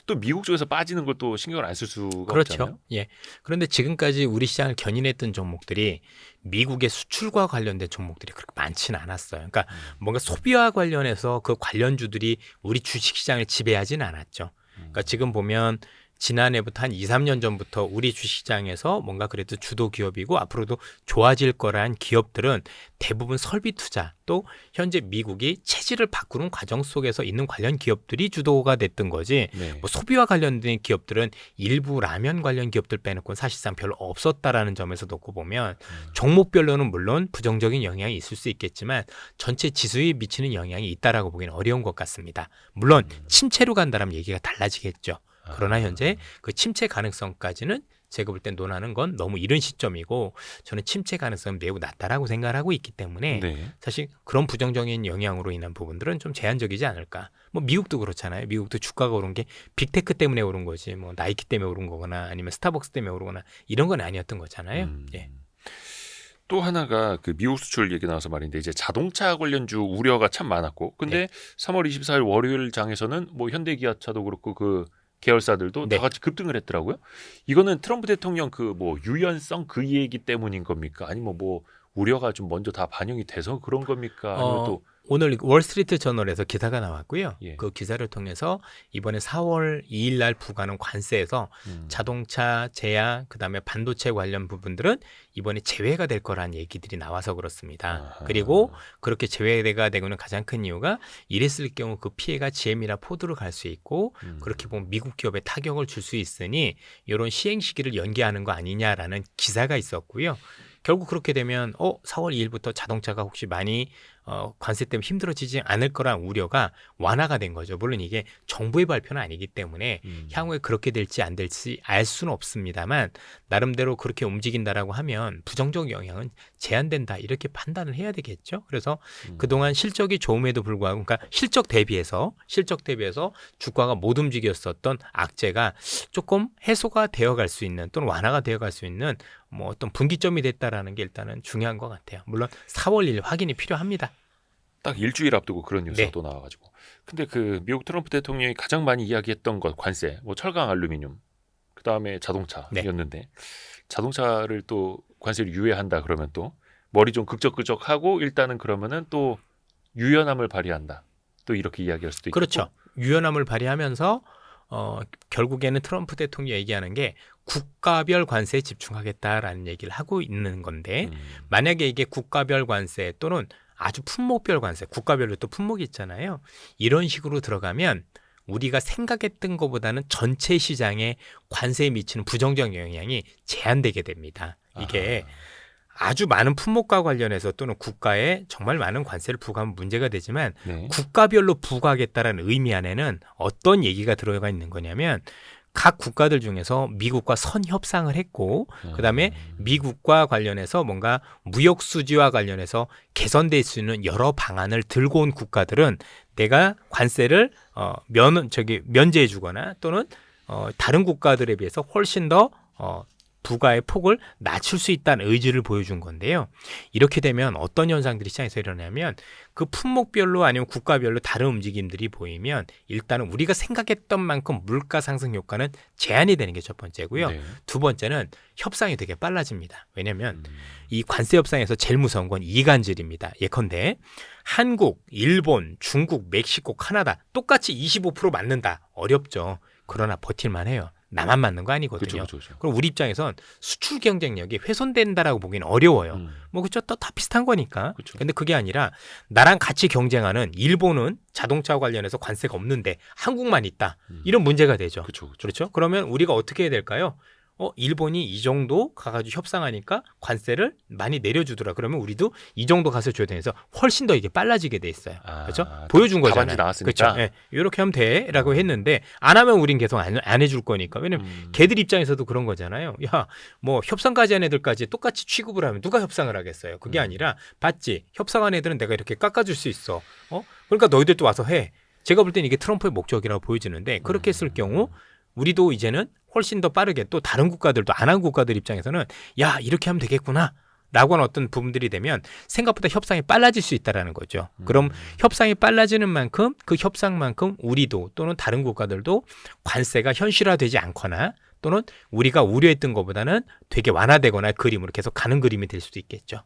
또 미국 쪽에서 빠지는 것도 신경을 안 쓸 수가 그렇죠. 없잖아요. 예. 그런데 지금까지 우리 시장을 견인했던 종목들이 미국의 수출과 관련된 종목들이 그렇게 많지는 않았어요. 그러니까 뭔가 소비와 관련해서 그 관련주들이 우리 주식시장을 지배하지는 않았죠. 그러니까 지금 보면 지난해부터 한 2, 3년 전부터 우리 주식시장에서 뭔가 그래도 주도 기업이고 앞으로도 좋아질 거란 기업들은 대부분 설비 투자 또 현재 미국이 체질을 바꾸는 과정 속에서 있는 관련 기업들이 주도가 됐던 거지 네. 뭐 소비와 관련된 기업들은 일부 라면 관련 기업들 빼놓고는 사실상 별로 없었다라는 점에서 놓고 보면 종목별로는 물론 부정적인 영향이 있을 수 있겠지만 전체 지수에 미치는 영향이 있다라고 보기는 어려운 것 같습니다. 물론 침체로 간다라면 얘기가 달라지겠죠. 그러나 현재 그 침체 가능성까지는 제가 볼 땐 논하는 건 너무 이른 시점이고 저는 침체 가능성은 매우 낮다라고 생각을 하고 있기 때문에 네. 사실 그런 부정적인 영향으로 인한 부분들은 좀 제한적이지 않을까. 뭐 미국도 그렇잖아요. 미국도 주가가 오른 게 빅테크 때문에 오른 거지 뭐 나이키 때문에 오른 거거나 아니면 스타벅스 때문에 오르거나 이런 건 아니었던 거잖아요. 예. 또 하나가 그 미국 수출 얘기 나와서 말인데 이제 자동차 관련주 우려가 참 많았고 근데 3월 24일 월요일 장에서는 뭐 현대기아차도 그렇고 그 계열사들도 네. 다 같이 급등을 했더라고요. 이거는 트럼프 대통령 그 뭐 유연성 그 얘기 때문인 겁니까? 아니면 뭐 우려가 좀 먼저 다 반영이 돼서 그런 겁니까? 아니면 또 오늘 월스트리트 저널에서 기사가 나왔고요. 예. 그 기사를 통해서 이번에 4월 2일 날 부과하는 관세에서 자동차, 제약, 그다음에 반도체 관련 부분들은 이번에 제외가 될 거라는 얘기들이 나와서 그렇습니다. 아하. 그리고 그렇게 제외가 되고는 가장 큰 이유가 이랬을 경우 그 피해가 GM이나 포드로 갈 수 있고 그렇게 보면 미국 기업에 타격을 줄 수 있으니 이런 시행 시기를 연기하는 거 아니냐라는 기사가 있었고요. 결국 그렇게 되면 4월 2일부터 자동차가 혹시 많이 관세 때문에 힘들어지지 않을 거란 우려가 완화가 된 거죠. 물론 이게 정부의 발표는 아니기 때문에 향후에 그렇게 될지 안 될지 알 수는 없습니다만 나름대로 그렇게 움직인다라고 하면 부정적 영향은 제한된다 이렇게 판단을 해야 되겠죠. 그래서 그동안 실적이 좋음에도 불구하고 그러니까 실적 대비해서 주가가 못 움직였었던 악재가 조금 해소가 되어갈 수 있는 또는 완화가 되어갈 수 있는 뭐 어떤 분기점이 됐다라는 게 일단은 중요한 것 같아요. 물론 4월 1일 확인이 필요합니다. 딱 일주일 앞두고 그런 뉴스가 네. 또 나와가지고. 근데 그 미국 트럼프 대통령이 가장 많이 이야기했던 것 관세, 뭐 철강, 알루미늄, 그 다음에 자동차였는데 자동차를 또 관세를 유예한다 그러면 또 머리 좀 극적극적하고 일단은 그러면은 또 유연함을 발휘한다. 또 이렇게 이야기할 수도 있고. 그렇죠. 유연함을 발휘하면서 결국에는 트럼프 대통령이 얘기하는 게 국가별 관세에 집중하겠다라는 얘기를 하고 있는 건데 만약에 이게 국가별 관세 또는 아주 품목별 관세, 국가별로 또 품목이 있잖아요. 이런 식으로 들어가면 우리가 생각했던 것보다는 전체 시장에 관세에 미치는 부정적 영향이 제한되게 됩니다. 이게 아주 많은 품목과 관련해서 또는 국가에 정말 많은 관세를 부과하면 문제가 되지만 네. 국가별로 국가별로 부과하겠다는 의미 안에는 어떤 얘기가 들어가 있는 거냐면 각 국가들 중에서 미국과 선협상을 했고 그다음에 미국과 관련해서 뭔가 무역 수지와 관련해서 개선될 수 있는 여러 방안을 들고 온 국가들은 내가 관세를 면제해 주거나 또는 다른 국가들에 비해서 훨씬 더 부과의 폭을 낮출 수 있다는 의지를 보여준 건데요. 이렇게 되면 어떤 현상들이 시장에서 일어나면 그 품목별로 아니면 국가별로 다른 움직임들이 보이면 일단은 우리가 생각했던 만큼 물가 상승 효과는 제한이 되는 게 첫 번째고요. 네. 두 번째는 협상이 되게 빨라집니다. 왜냐하면 이 관세 협상에서 제일 무서운 건 이간질입니다. 예컨대 한국, 일본, 중국, 멕시코, 카나다 똑같이 25% 맞는다. 어렵죠. 그러나 버틸만 해요. 나만 맞는 거 아니거든요. 그렇죠. 그럼 우리 입장에선 수출 경쟁력이 훼손된다라고 보기는 어려워요. 뭐 그렇죠. 또 다 비슷한 거니까. 그쵸. 근데 그게 아니라 나랑 같이 경쟁하는 일본은 자동차 관련해서 관세가 없는데 한국만 있다. 이런 문제가 되죠. 그렇죠. 그러면 우리가 어떻게 해야 될까요? 일본이 이 정도 가가지고 협상하니까 관세를 많이 내려주더라. 그러면 우리도 이 정도 가서 줘야 되면서 훨씬 더 이게 빨라지게 돼 있어요. 그렇죠? 보여준 거잖아요. 답안지 나왔으니까. 그렇죠. 이렇게 하면 돼라고 했는데 안 하면 우린 계속 안 해줄 거니까. 왜냐면 걔들 입장에서도 그런 거잖아요. 야, 뭐 협상까지 한 애들까지 똑같이 취급을 하면 누가 협상을 하겠어요. 그게 아니라 봤지. 협상한 애들은 내가 이렇게 깎아줄 수 있어. 그러니까 너희들도 와서 해. 제가 볼 때는 이게 트럼프의 목적이라고 보여지는데 그렇게 했을 경우 우리도 이제는 훨씬 더 빠르게 또 다른 국가들도 안 한 국가들 입장에서는 야 이렇게 하면 되겠구나 라고 하는 어떤 부분들이 되면 생각보다 협상이 빨라질 수 있다는 거죠. 그럼 협상이 빨라지는 만큼 그 협상만큼 우리도 또는 다른 국가들도 관세가 현실화되지 않거나 또는 우리가 우려했던 것보다는 되게 완화되거나 그림으로 계속 가는 그림이 될 수도 있겠죠.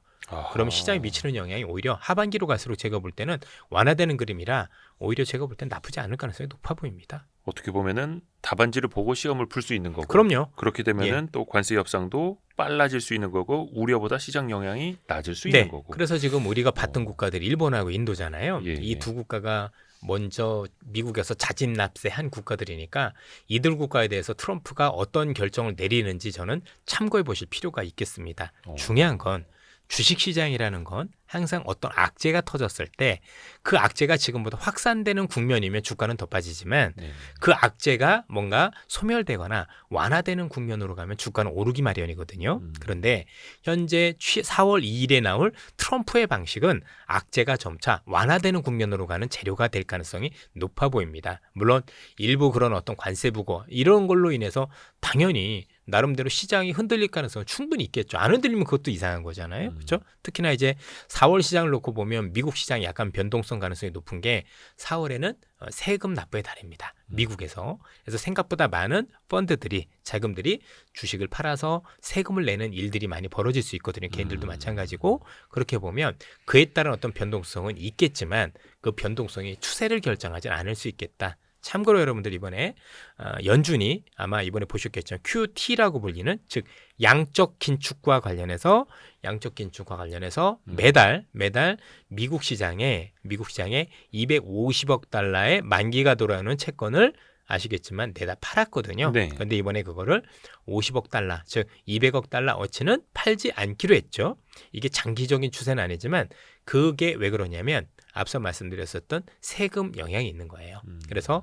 그럼 시장에 미치는 영향이 오히려 하반기로 갈수록 제가 볼 때는 완화되는 그림이라 오히려 제가 볼 때는 나쁘지 않을 가능성이 높아 보입니다. 어떻게 보면은 답안지를 보고 시험을 풀 수 있는 거고. 그럼요. 그렇게 되면은 또 관세 협상도 빨라질 수 있는 거고 우려보다 시장 영향이 낮을 수 있는 거고. 그래서 지금 우리가 봤던 국가들이 일본하고 인도잖아요. 예. 이 두 국가가 먼저 미국에서 자진 납세한 국가들이니까 이들 국가에 대해서 트럼프가 어떤 결정을 내리는지 저는 참고해 보실 필요가 있겠습니다. 중요한 건 주식시장이라는 건 항상 어떤 악재가 터졌을 때 그 악재가 지금보다 확산되는 국면이면 주가는 더 빠지지만 그 악재가 뭔가 소멸되거나 완화되는 국면으로 가면 주가는 오르기 마련이거든요. 그런데 현재 4월 2일에 나올 트럼프의 방식은 악재가 점차 완화되는 국면으로 가는 재료가 될 가능성이 높아 보입니다. 물론 일부 그런 어떤 관세 부과 이런 걸로 인해서 당연히 나름대로 시장이 흔들릴 가능성은 충분히 있겠죠. 안 흔들리면 그것도 이상한 거잖아요. 그렇죠? 특히나 이제 4월 시장을 놓고 보면 미국 시장이 약간 변동성 가능성이 높은 게 4월에는 세금 납부의 달입니다. 미국에서. 그래서 생각보다 많은 펀드들이 자금들이 주식을 팔아서 세금을 내는 일들이 많이 벌어질 수 있거든요. 개인들도 마찬가지고 그렇게 보면 그에 따른 어떤 변동성은 있겠지만 그 변동성이 추세를 결정하지는 않을 수 있겠다. 참고로 여러분들 이번에 연준이 아마 이번에 보셨겠지만 QT라고 불리는 즉 양적 긴축과 관련해서 매달 미국 시장에 250억 달러의 만기가 돌아오는 채권을 아시겠지만 내다 팔았거든요. 네. 그런데 이번에 그거를 50억 달러, 즉 200억 달러 어치는 팔지 않기로 했죠. 이게 장기적인 추세는 아니지만 그게 왜 그러냐면 앞서 말씀드렸었던 세금 영향이 있는 거예요. 그래서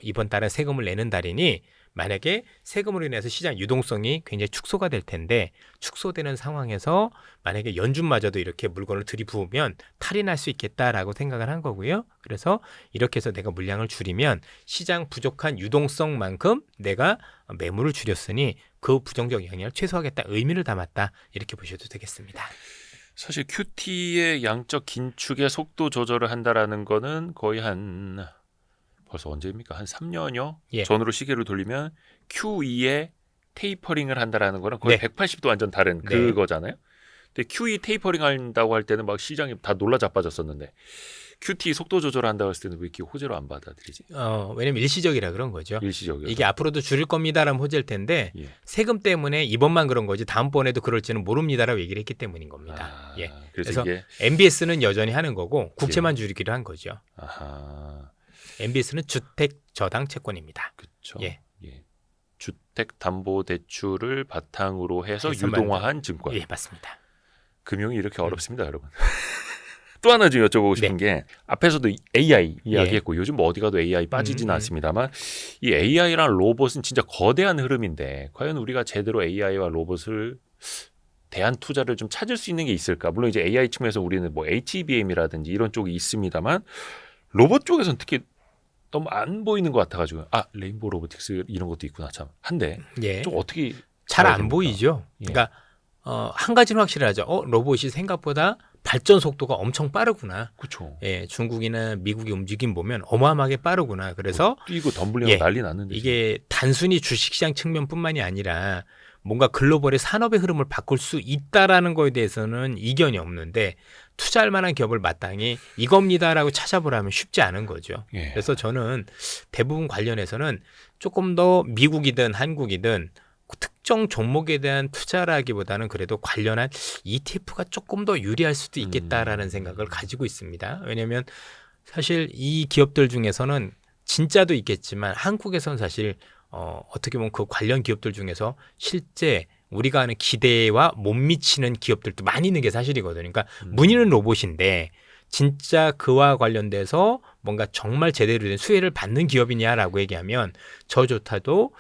이번 달은 세금을 내는 달이니 만약에 세금으로 인해서 시장 유동성이 굉장히 축소가 될 텐데 축소되는 상황에서 만약에 연준마저도 이렇게 물건을 들이부으면 탈이 날 수 있겠다라고 생각을 한 거고요. 그래서 이렇게 해서 내가 물량을 줄이면 시장 부족한 유동성만큼 내가 매물을 줄였으니 그 부정적 영향을 최소화하겠다 의미를 담았다 이렇게 보셔도 되겠습니다. 사실 QT의 양적 긴축의 속도 조절을 한다라는 거는 거의 한 벌써 언제입니까? 한 3년여 예. 전으로 시계를 돌리면 QE의 테이퍼링을 한다라는 거는 거의 네. 180도 완전 다른 네. 그거잖아요. 근데 QE 테이퍼링 한다고 할 때는 막 시장이 다 놀라 자빠졌었는데 QT 속도 조절을 한다고 했을 때는 왜 이렇게 호재로 안 받아들이지? 왜냐면 일시적이라 그런 거죠. 일시적이어서. 이게 앞으로도 줄일 겁니다라는 호재일 텐데 예. 세금 때문에 이번만 그런 거지 다음번에도 그럴지는 모릅니다라고 얘기를 했기 때문인 겁니다. 아, 예. 그래서 그래서 이게 MBS는 여전히 하는 거고 국채만 줄이기로 한 거죠. 아하. MBS는 주택 저당 채권입니다. 그렇죠. 예. 예. 주택 담보 대출을 바탕으로 해서 해서 유동화한 증권. 예, 맞습니다. 금융이 이렇게 어렵습니다, 여러분. 또 하나 좀 여쭤보고 싶은 게 앞에서도 AI 이야기했고 요즘 뭐 어디 가도 AI 빠지지는 않습니다만 이 AI랑 로봇은 진짜 거대한 흐름인데 과연 우리가 제대로 AI와 로봇을 대한 투자를 좀 찾을 수 있는 게 있을까? 물론 이제 AI 측면에서 우리는 뭐 HBM이라든지 이런 쪽이 있습니다만 로봇 쪽에서는 특히 너무 안 보이는 것 같아가지고 레인보우 로보틱스 이런 것도 있구나 참 한데 예. 좀 어떻게 잘 봐야 안 됩니까? 보이죠. 예. 그러니까 한 가지는 확실하죠. 로봇이 생각보다 발전 속도가 엄청 빠르구나. 그렇죠. 예, 중국이나 미국의 움직임 보면 어마어마하게 빠르구나. 그래서 뛰고 덤블링하고 예, 난리 났는데 이게 단순히 주식시장 측면뿐만이 아니라 뭔가 글로벌의 산업의 흐름을 바꿀 수 있다라는 거에 대해서는 이견이 없는데 투자할 만한 기업을 마땅히 이겁니다라고 찾아보라면 쉽지 않은 거죠. 예. 그래서 저는 대부분 관련해서는 조금 더 미국이든 한국이든 특정 종목에 대한 투자라기보다는 그래도 관련한 ETF가 조금 더 유리할 수도 있겠다라는 생각을 가지고 있습니다. 왜냐하면 사실 이 기업들 중에서는 진짜도 있겠지만 한국에서는 사실 어떻게 보면 그 관련 기업들 중에서 실제 우리가 하는 기대와 못 미치는 기업들도 많이 있는 게 사실이거든요. 그러니까 문의는 로봇인데 진짜 그와 관련돼서 뭔가 정말 제대로 된 수혜를 받는 기업이냐라고 얘기하면 저조차도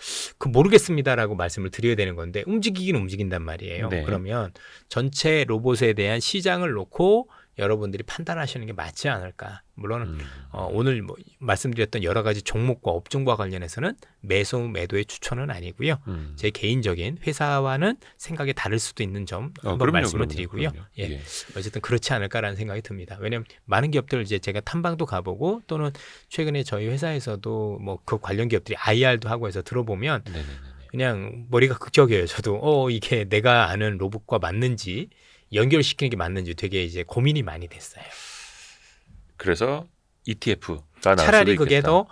모르겠습니다라고 말씀을 드려야 되는 건데 움직이기는 움직인단 말이에요. 네. 그러면 전체 로봇에 대한 시장을 놓고 여러분들이 판단하시는 게 맞지 않을까. 물론 오늘 뭐 말씀드렸던 여러 가지 종목과 업종과 관련해서는 매수 매도의 추천은 아니고요. 제 개인적인 회사와는 생각이 다를 수도 있는 점 한번 말씀을 드리고요. 예. 예. 어쨌든 그렇지 않을까라는 생각이 듭니다. 왜냐하면 많은 기업들 이제 제가 탐방도 가보고 또는 최근에 저희 회사에서도 뭐 그 관련 기업들이 IR도 하고 해서 들어보면 네네네. 그냥 머리가 극적이에요. 저도 이게 내가 아는 로봇과 맞는지 연결시키는 게 맞는지 되게 이제 고민이 많이 됐어요. 그래서 ETF가 나올 차라리 수도 그게 있겠다. 더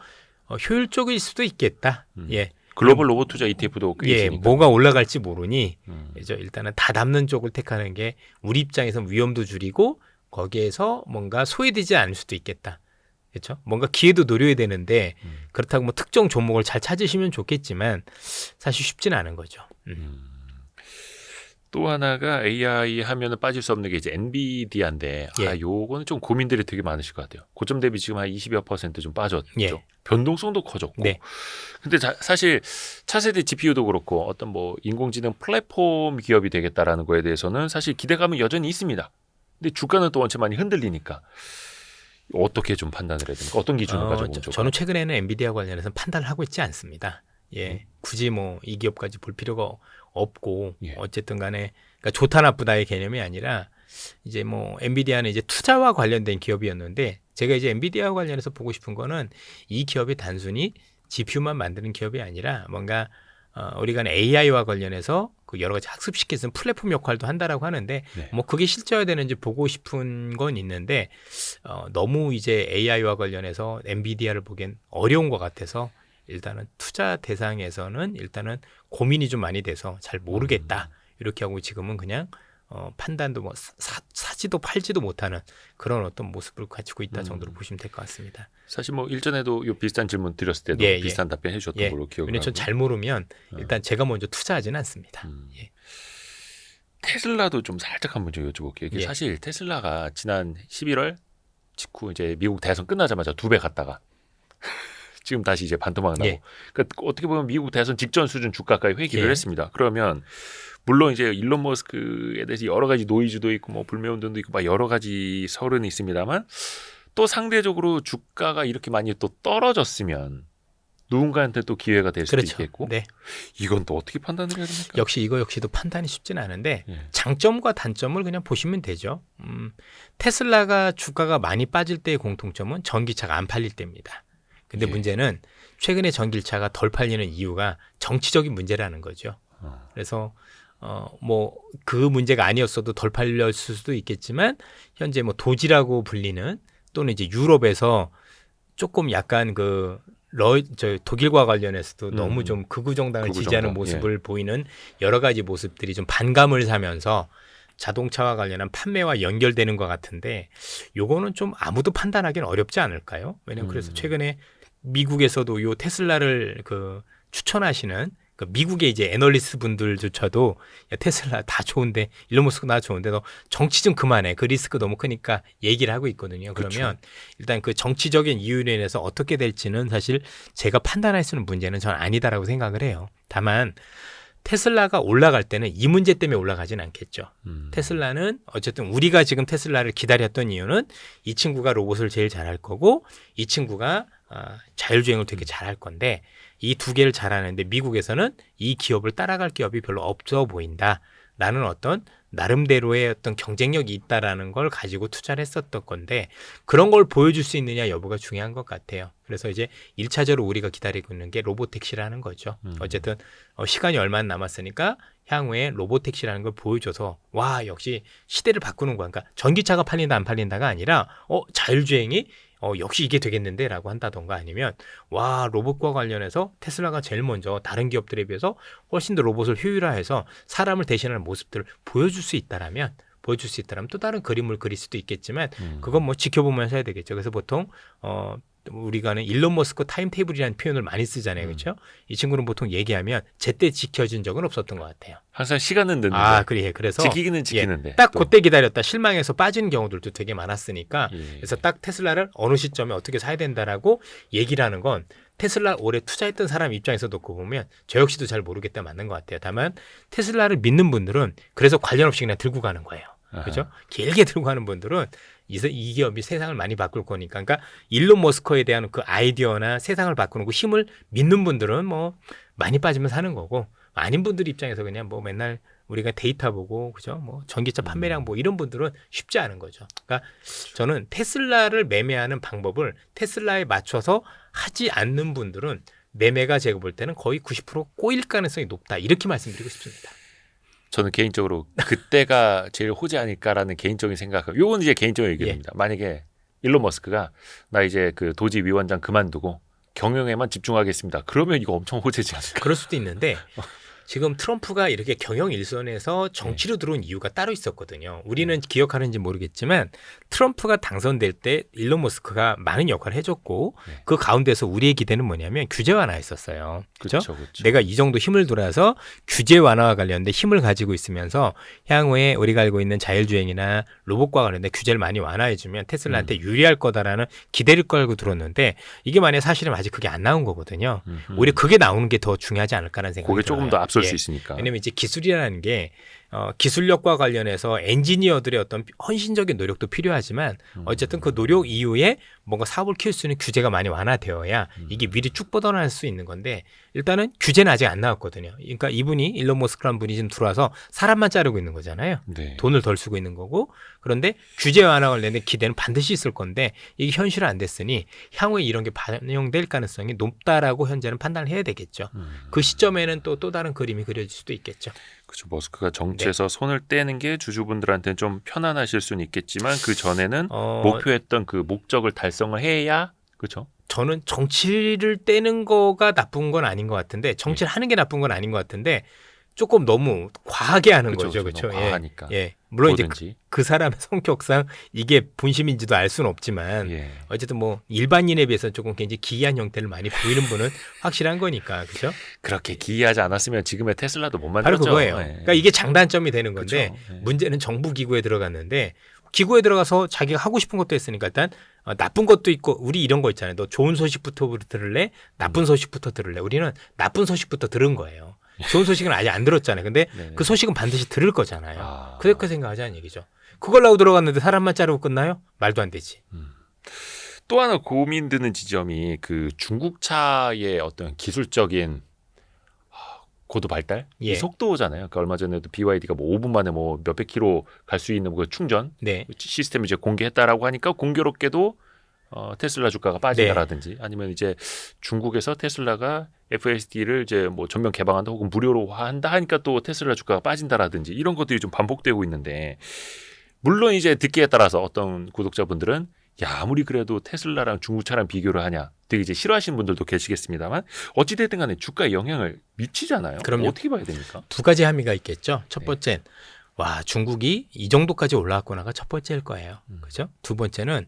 효율적일 수도 있겠다. 예. 글로벌 로봇 투자 ETF도 꽤 예, 있으니까. 뭐가 올라갈지 모르니 그죠? 일단은 다 담는 쪽을 택하는 게 우리 입장에서 위험도 줄이고 거기에서 뭔가 소외되지 않을 수도 있겠다. 그렇죠? 뭔가 기회도 노려야 되는데 그렇다고 뭐 특정 종목을 잘 찾으시면 좋겠지만 사실 쉽지는 않은 거죠. 또 하나가 AI 하면은 빠질 수 없는 게 이제 엔비디아인데 예. 요거는 좀 고민들이 되게 많으실 것 같아요. 고점 대비 지금 한 20여% 좀 빠졌죠. 예. 변동성도 커졌고. 네. 근데 사실 차세대 GPU도 그렇고 어떤 뭐 인공지능 플랫폼 기업이 되겠다라는 거에 대해서는 사실 기대감은 여전히 있습니다. 근데 주가는 또 원체 많이 흔들리니까 어떻게 좀 판단을 해야 됩니까? 어떤 기준을 가지고 보면 좋을까요? 저는 최근에는 엔비디아 관련해서 판단을 하고 있지 않습니다. 예. 굳이 뭐 이 기업까지 볼 필요가 없고 예. 어쨌든 간에 그러니까 좋다 나쁘다의 개념이 아니라 이제 뭐 엔비디아는 이제 투자와 관련된 기업이었는데 제가 이제 엔비디아와 관련해서 보고 싶은 거는 이 기업이 단순히 GPU만 만드는 기업이 아니라 뭔가 우리가 AI와 관련해서 그 여러 가지 학습시킬 수 있는 플랫폼 역할도 한다라고 하는데 네. 뭐 그게 실제화되는지 보고 싶은 건 있는데 너무 이제 AI와 관련해서 엔비디아를 보기엔 어려운 것 같아서 일단은 투자 대상에서는 일단은 고민이 좀 많이 돼서 잘 모르겠다 이렇게 하고 지금은 그냥 판단도 뭐 사지도 팔지도 못하는 그런 어떤 모습을 가지고 있다 정도로 음. 보시면 될 것 같습니다. 사실 뭐 일전에도 요 비슷한 질문 드렸을 때도 예, 예. 비슷한 답변 해주셨던 예. 걸로 기억을 왜냐면 하고. 전잘 모르면 일단 제가 먼저 투자하지는 않습니다. 예. 테슬라도 좀 살짝 한번 좀 여쭤볼게요. 이게 예. 사실 테슬라가 지난 11월 직후 이제 미국 대선 끝나자마자 2배 갔다가 지금 다시 이제 반토막 나고. 예. 그러니까 어떻게 보면 미국 대선 직전 수준 주가까지 회귀를 예. 했습니다. 그러면 물론 이제 일론 머스크에 대해서 여러 가지 노이즈도 있고 뭐 불매운동도 있고 막 여러 가지 설은 있습니다만 또 상대적으로 주가가 이렇게 많이 또 떨어졌으면 누군가한테 또 기회가 될 수도 그렇죠. 있겠고 네. 이건 또 어떻게 판단을 해야 됩니까? 역시 이거 역시도 판단이 쉽지는 않은데 예. 장점과 단점을 그냥 보시면 되죠. 테슬라가 주가가 많이 빠질 때의 공통점은 전기차가 안 팔릴 때입니다. 근데 예. 문제는 최근에 전기차가 덜 팔리는 이유가 정치적인 문제라는 거죠. 그래서 뭐 그 문제가 아니었어도 덜 팔렸을 수도 있겠지만 현재 뭐 도지라고 불리는 또는 이제 유럽에서 조금 약간 독일과 관련해서도 너무 좀 극우 정당을 극우 지지하는 정당, 모습을 보이는 여러 가지 모습들이 좀 반감을 사면서 자동차와 관련한 판매와 연결되는 것 같은데 요거는 좀 아무도 판단하기는 어렵지 않을까요? 왜냐면 그래서 최근에 미국에서도 요 테슬라를 추천하시는 미국의 이제 애널리스트 분들조차도 야, 테슬라 다 좋은데 일론 머스크 나 좋은데 너 정치 좀 그만해. 그 리스크 너무 크니까 얘기를 하고 있거든요. 그러면 일단 그 정치적인 이유로 인해서 어떻게 될지는 사실 제가 판단할 수 있는 문제는 전 아니다라고 생각을 해요. 다만 테슬라가 올라갈 때는 이 문제 때문에 올라가진 않겠죠. 테슬라는 어쨌든 우리가 지금 테슬라를 기다렸던 이유는 이 친구가 로봇을 제일 잘할 거고 이 친구가 자율주행을 되게 잘할 건데 이 두 개를 잘하는데 미국에서는 이 기업을 따라갈 기업이 별로 없어 보인다라는 어떤 나름대로의 어떤 경쟁력이 있다라는 걸 가지고 투자를 했었던 건데 그런 걸 보여줄 수 있느냐 여부가 중요한 것 같아요. 그래서 이제 1차적으로 우리가 기다리고 있는 게 로보택시라는 거죠. 어쨌든 시간이 얼마 안 남았으니까 향후에 로보택시라는 걸 보여줘서 와 역시 시대를 바꾸는 거야. 그러니까 전기차가 팔린다 안 팔린다가 아니라 자율주행이 역시 이게 되겠는데 라고 한다던가 아니면 와 로봇과 관련해서 테슬라가 제일 먼저 다른 기업들에 비해서 훨씬 더 로봇을 효율화해서 사람을 대신하는 모습들을 보여줄 수 있다라면 또 다른 그림을 그릴 수도 있겠지만 그건 뭐 지켜보면서 해야 되겠죠. 그래서 보통 우리가는 일론 머스크 타임테이블이라는 표현을 많이 쓰잖아요. 그렇죠? 이 친구는 보통 얘기하면 제때 지켜진 적은 없었던 것 같아요. 항상 시간은 늦는데 그래서 지키기는 지키는데 딱 그때 기다렸다 실망해서 빠지는 경우들도 되게 많았으니까 예. 그래서 딱 테슬라를 어느 시점에 어떻게 사야 된다라고 얘기를 하는 건 테슬라 오래 투자했던 사람 입장에서 놓고 보면 저 역시도 잘 모르겠다 맞는 것 같아요. 다만 테슬라를 믿는 분들은 그래서 관련 없이 그냥 들고 가는 거예요. 그렇죠? 길게 들고 가는 분들은 이 기업이 세상을 많이 바꿀 거니까. 그러니까 일론 머스크에 대한 그 아이디어나 세상을 바꾸는 그 힘을 믿는 분들은 뭐 많이 빠지면 사는 거고 아닌 분들 입장에서 그냥 뭐 맨날 우리가 데이터 보고 그죠? 뭐 전기차 판매량 뭐 이런 분들은 쉽지 않은 거죠. 그러니까 저는 테슬라를 매매하는 방법을 테슬라에 맞춰서 하지 않는 분들은 매매가 제가 볼 때는 거의 90% 꼬일 가능성이 높다. 이렇게 말씀드리고 싶습니다. 저는 개인적으로 그때가 제일 호재 아닐까라는 개인적인 생각. 요건 이제 개인적인 의견입니다. 만약에 일론 머스크가 나 이제 그 도지 위원장 그만두고 경영에만 집중하겠습니다. 그러면 이거 엄청 호재지 않을까? 그럴 수도 있는데 지금 트럼프가 이렇게 경영 일선에서 정치로 들어온 이유가 따로 있었거든요. 우리는 기억하는지 모르겠지만 트럼프가 당선될 때 일론 머스크가 많은 역할을 해줬고 그 가운데서 우리의 기대는 뭐냐면 규제 완화했었어요. 그렇죠? 내가 이 정도 힘을 돌아서 규제 완화와 관련된 힘을 가지고 있으면서 향후에 우리가 알고 있는 자율주행이나 로봇과 관련된 규제를 많이 완화해주면 테슬라한테 유리할 거다라는 기대를 걸고 들었는데 이게 만약에 사실은 아직 그게 안 나온 거거든요. 오히려 그게 나오는 게 더 중요하지 않을까라는 생각이 그게 들어요. 조금 더 앞설 수 있으니까. 왜냐면 이제 기술이라는 게 기술력과 관련해서 엔지니어들의 어떤 헌신적인 노력도 필요하지만 어쨌든 그 노력 이후에 뭔가 사업을 키울 수 있는 규제가 많이 완화되어야 이게 미리 쭉 뻗어날 수 있는 건데 일단은 규제는 아직 안 나왔거든요. 그러니까 이분이 일론 머스크라는 분이 지금 들어와서 사람만 자르고 있는 거잖아요. 네. 돈을 덜 쓰고 있는 거고 그런데 규제 완화 관련된 기대는 반드시 있을 건데 이게 현실화 안 됐으니 향후에 이런 게 반영될 가능성이 높다라고 현재는 판단을 해야 되겠죠. 그 시점에는 또 다른 그림이 그려질 수도 있겠죠. 그렇죠. 머스크가 정치에서 손을 떼는 게 주주분들한테는 좀 편안하실 수는 있겠지만 그 전에는 목표했던 그 목적을 달성을 해야 그렇죠. 저는 정치를 떼는 거가 나쁜 건 아닌 것 같은데 정치를 하는 게 나쁜 건 아닌 것 같은데 조금 너무 과하게 하는 그쵸, 거죠. 그쵸. 그렇죠? 너무 과하니까. 예. 물론 이제 뭐든지. 그 사람의 성격상 이게 본심인지도 알 수는 없지만 예. 어쨌든 뭐 일반인에 비해서 조금 굉장히 기이한 형태를 많이 보이는 분은 확실한 거니까. 그렇죠? 그렇게 기이하지 않았으면 지금의 테슬라도 못 바로 만들었죠. 그거예요. 예. 그러니까 이게 장단점이 되는 건데 그쵸. 예. 문제는 정부 기구에 들어갔는데 기구에 들어가서 자기가 하고 싶은 것도 했으니까 일단 나쁜 것도 있고 우리 이런 거 있잖아요. 너 좋은 소식부터 들을래? 나쁜 소식부터 들을래? 우리는 나쁜 소식부터 들은 거예요. 좋은 소식은 아직 안 들었잖아요. 근데 네네. 그 소식은 반드시 들을 거잖아요. 아. 그렇게 생각하자는 얘기죠. 그걸 하고 들어갔는데 사람만 자르고 끝나요? 말도 안 되지. 또 하나 고민 드는 지점이 그 중국차의 어떤 기술적인 고도 발달, 예. 이 속도잖아요. 그러니까 얼마 전에도 BYD가 뭐 5분 만에 뭐 몇백 킬로 갈 수 있는 그 충전 네. 시스템을 이제 공개했다라고 하니까 공교롭게도 테슬라 주가가 빠진다라든지 아니면 이제 중국에서 테슬라가 FSD를 이제 뭐 전면 개방한다 혹은 무료로 한다 하니까 또 테슬라 주가가 빠진다라든지 이런 것들이 좀 반복되고 있는데 물론 이제 듣기에 따라서 어떤 구독자분들은 야 아무리 그래도 테슬라랑 중국차랑 비교를 하냐 되게 이제 싫어하시는 분들도 계시겠습니다만 어찌됐든 간에 주가에 영향을 미치잖아요. 그럼요. 어떻게 봐야 됩니까? 두 가지 함의가 있겠죠. 첫 네. 번째는 와 중국이 이 정도까지 올라왔구나가 첫 번째일 거예요. 음. 그죠? 두 번째는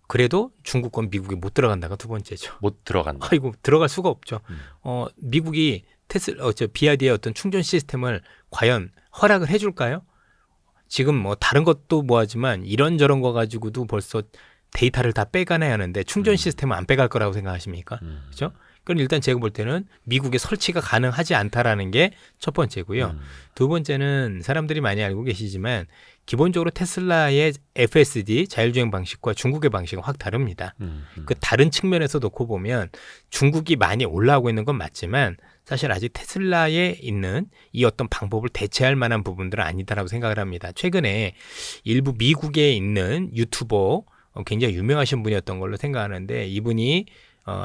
그래도 중국권 미국이 못 들어간다가 두 번째죠. 못 들어간다. 아이고 들어갈 수가 없죠. 음. 미국이 BYD의 어떤 충전 시스템을 과연 허락을 해줄까요? 지금 뭐 다른 것도 뭐하지만 이런저런 거 가지고도 벌써 데이터를 다 빼가나야 하는데 충전 시스템은 안 빼갈 거라고 생각하십니까? 그렇죠? 그럼 일단 제가 볼 때는 미국에 설치가 가능하지 않다라는 게 첫 번째고요. 두 번째는 사람들이 많이 알고 계시지만 기본적으로 테슬라의 FSD 자율주행 방식과 중국의 방식은 확 다릅니다. 그 다른 측면에서 놓고 보면 중국이 많이 올라오고 있는 건 맞지만 사실 아직 테슬라에 있는 이 어떤 방법을 대체할 만한 부분들은 아니다라고 생각을 합니다. 최근에 일부 미국에 있는 유튜버 굉장히 유명하신 분이었던 걸로 생각하는데 이분이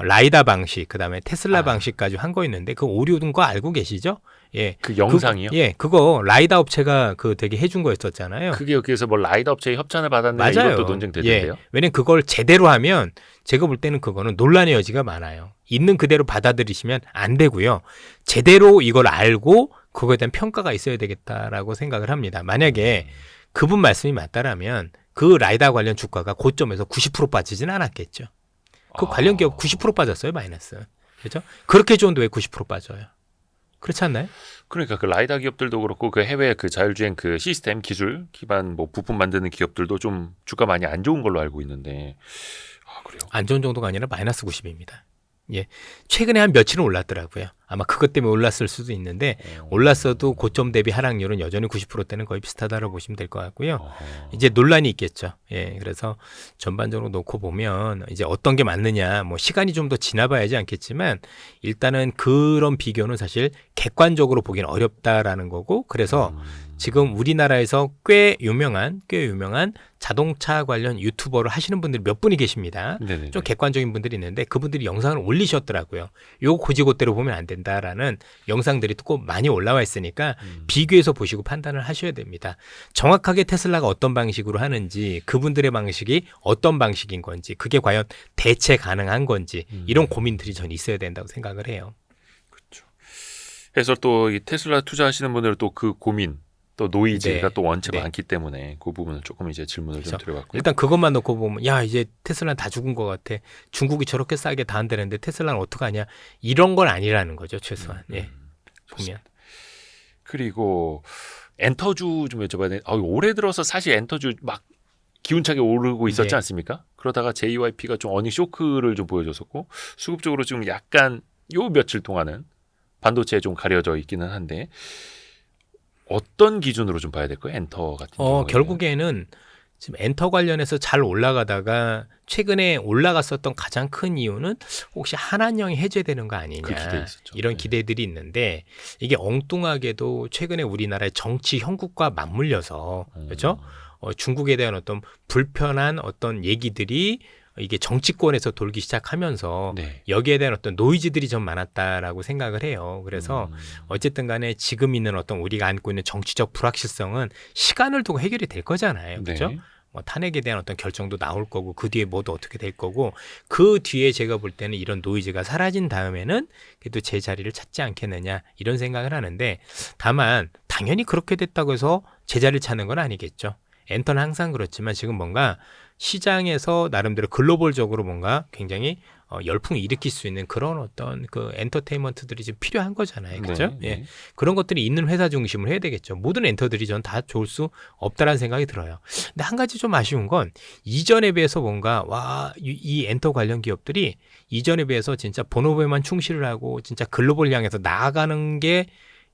라이다 방식 그다음에 테슬라 방식 가지고 한 거 있는데 그 오류된 거 알고 계시죠? 예. 그 영상이요? 그거 라이다 업체가 그 되게 해준 거였었잖아요. 그게 여기에서 뭐 라이더 업체의 협찬을 받았는데 맞아요. 이것도 논쟁되던데요? 예. 왜냐면 그걸 제대로 하면 제가 볼 때는 그거는 논란의 여지가 많아요. 있는 그대로 받아들이시면 안 되고요. 제대로 이걸 알고 그거에 대한 평가가 있어야 되겠다라고 생각을 합니다. 만약에 그분 말씀이 맞다라면 그 라이다 관련 주가가 고점에서 90% 빠지진 않았겠죠. 그 관련 기업 90% 빠졌어요, 마이너스. 그렇죠? 그렇게 좋은데 왜 90% 빠져요? 그렇지 않나요? 그러니까 그 라이더 기업들도 그렇고 그 해외 그 자율주행 그 시스템 기술 기반 뭐 부품 만드는 기업들도 좀 주가 많이 안 좋은 걸로 알고 있는데 그래요? 안 좋은 정도가 아니라 마이너스 90입니다. 예. 최근에 한 며칠은 올랐더라고요. 아마 그것 때문에 올랐을 수도 있는데 올랐어도 고점 대비 하락률은 여전히 90%대는 거의 비슷하다고 보시면 될 것 같고요. 이제 논란이 있겠죠. 예. 그래서 전반적으로 놓고 보면 이제 어떤 게 맞느냐, 뭐 시간이 좀 더 지나봐야지 않겠지만 일단은 그런 비교는 사실 객관적으로 보기는 어렵다라는 거고 그래서 지금 우리나라에서 꽤 유명한 자동차 관련 유튜버를 하시는 분들이 몇 분이 계십니다. 네네네. 좀 객관적인 분들이 있는데 그분들이 영상을 올리셨더라고요. 요거 고지고대로 보면 안 된다라는 영상들이 꼭 많이 올라와 있으니까 비교해서 보시고 판단을 하셔야 됩니다. 정확하게 테슬라가 어떤 방식으로 하는지 그분들의 방식이 어떤 방식인 건지 그게 과연 대체 가능한 건지 이런 고민들이 전 있어야 된다고 생각을 해요. 그래서 또 이 테슬라 투자하시는 분들은 또 그 고민 또 노이즈가 네. 또 원체 네. 많기 때문에 그 부분을 조금 이제 질문을 좀 그렇죠. 드려봤고요. 일단 그것만 놓고 보면 야 이제 테슬라는 다 죽은 것 같아. 중국이 저렇게 싸게 다 한다는데 테슬라는 어떡하냐. 이런 건 아니라는 거죠. 최소한. 예. 보면. 그리고 엔터주 좀 여쭤봐야 되는데 올해 들어서 사실 엔터주 막 기운차게 오르고 있었지 네. 않습니까? 그러다가 JYP가 좀 어닝 쇼크를 좀 보여줬었고 수급적으로 좀 약간 요 며칠 동안은 반도체에 좀 가려져 있기는 한데 어떤 기준으로 좀 봐야 될까요? 엔터 같은 경우에 결국에는 지금 엔터 관련해서 잘 올라가다가 최근에 올라갔었던 가장 큰 이유는 혹시 한한령이 해제되는 거 아니냐 그 기대 있었죠. 이런 네. 기대들이 있는데 이게 엉뚱하게도 최근에 우리나라의 정치 형국과 맞물려서 그렇죠? 중국에 대한 어떤 불편한 어떤 얘기들이 이게 정치권에서 돌기 시작하면서 네. 여기에 대한 어떤 노이즈들이 좀 많았다라고 생각을 해요. 그래서 어쨌든 간에 지금 있는 어떤 우리가 안고 있는 정치적 불확실성은 시간을 두고 해결이 될 거잖아요. 그렇죠? 네. 뭐 탄핵에 대한 어떤 결정도 나올 거고 그 뒤에 뭐도 어떻게 될 거고 그 뒤에 제가 볼 때는 이런 노이즈가 사라진 다음에는 그래도 제 자리를 찾지 않겠느냐 이런 생각을 하는데 다만 당연히 그렇게 됐다고 해서 제 자리를 찾는 건 아니겠죠. 엔터는 항상 그렇지만 지금 뭔가 시장에서 나름대로 글로벌적으로 뭔가 굉장히 열풍을 일으킬 수 있는 그런 어떤 그 엔터테인먼트들이 지금 필요한 거잖아요. 그렇죠? 네, 예. 네. 그런 것들이 있는 회사 중심으로 해야 되겠죠. 모든 엔터들이 전 다 좋을 수 없다라는 생각이 들어요. 근데 한 가지 좀 아쉬운 건 이전에 비해서 뭔가 이 엔터 관련 기업들이 이전에 비해서 진짜 본업에만 충실을 하고 진짜 글로벌 향해서 나아가는 게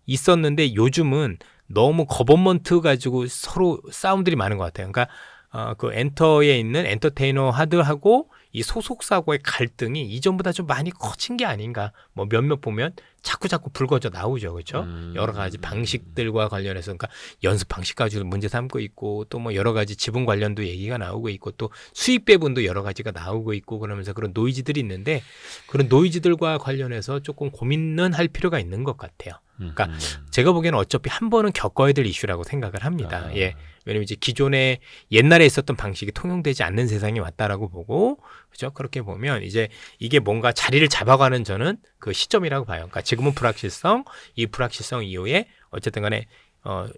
있었는데 요즘은 너무 거버먼트 가지고 서로 싸움들이 많은 것 같아요. 그러니까 그 엔터에 있는 엔터테이너 하드하고 이 소속사고의 갈등이 이전보다 좀 많이 커진 게 아닌가. 뭐 몇몇 보면 자꾸 불거져 나오죠, 그렇죠? 여러 가지 방식들과 관련해서 그러니까 연습 방식 가지고 문제 삼고 있고 또 뭐 여러 가지 지분 관련도 얘기가 나오고 있고 또 수익 배분도 여러 가지가 나오고 있고 그러면서 그런 노이즈들이 있는데 그런 노이즈들과 관련해서 조금 고민은 할 필요가 있는 것 같아요. 그러니까 제가 보기에는 어차피 한 번은 겪어야 될 이슈라고 생각을 합니다. 예. 왜냐면 이제 기존에 옛날에 있었던 방식이 통용되지 않는 세상이 왔다라고 보고, 그죠? 그렇게 보면 이제 이게 뭔가 자리를 잡아가는 저는 그 시점이라고 봐요. 그러니까 지금은 불확실성, 이 불확실성 이후에 어쨌든 간에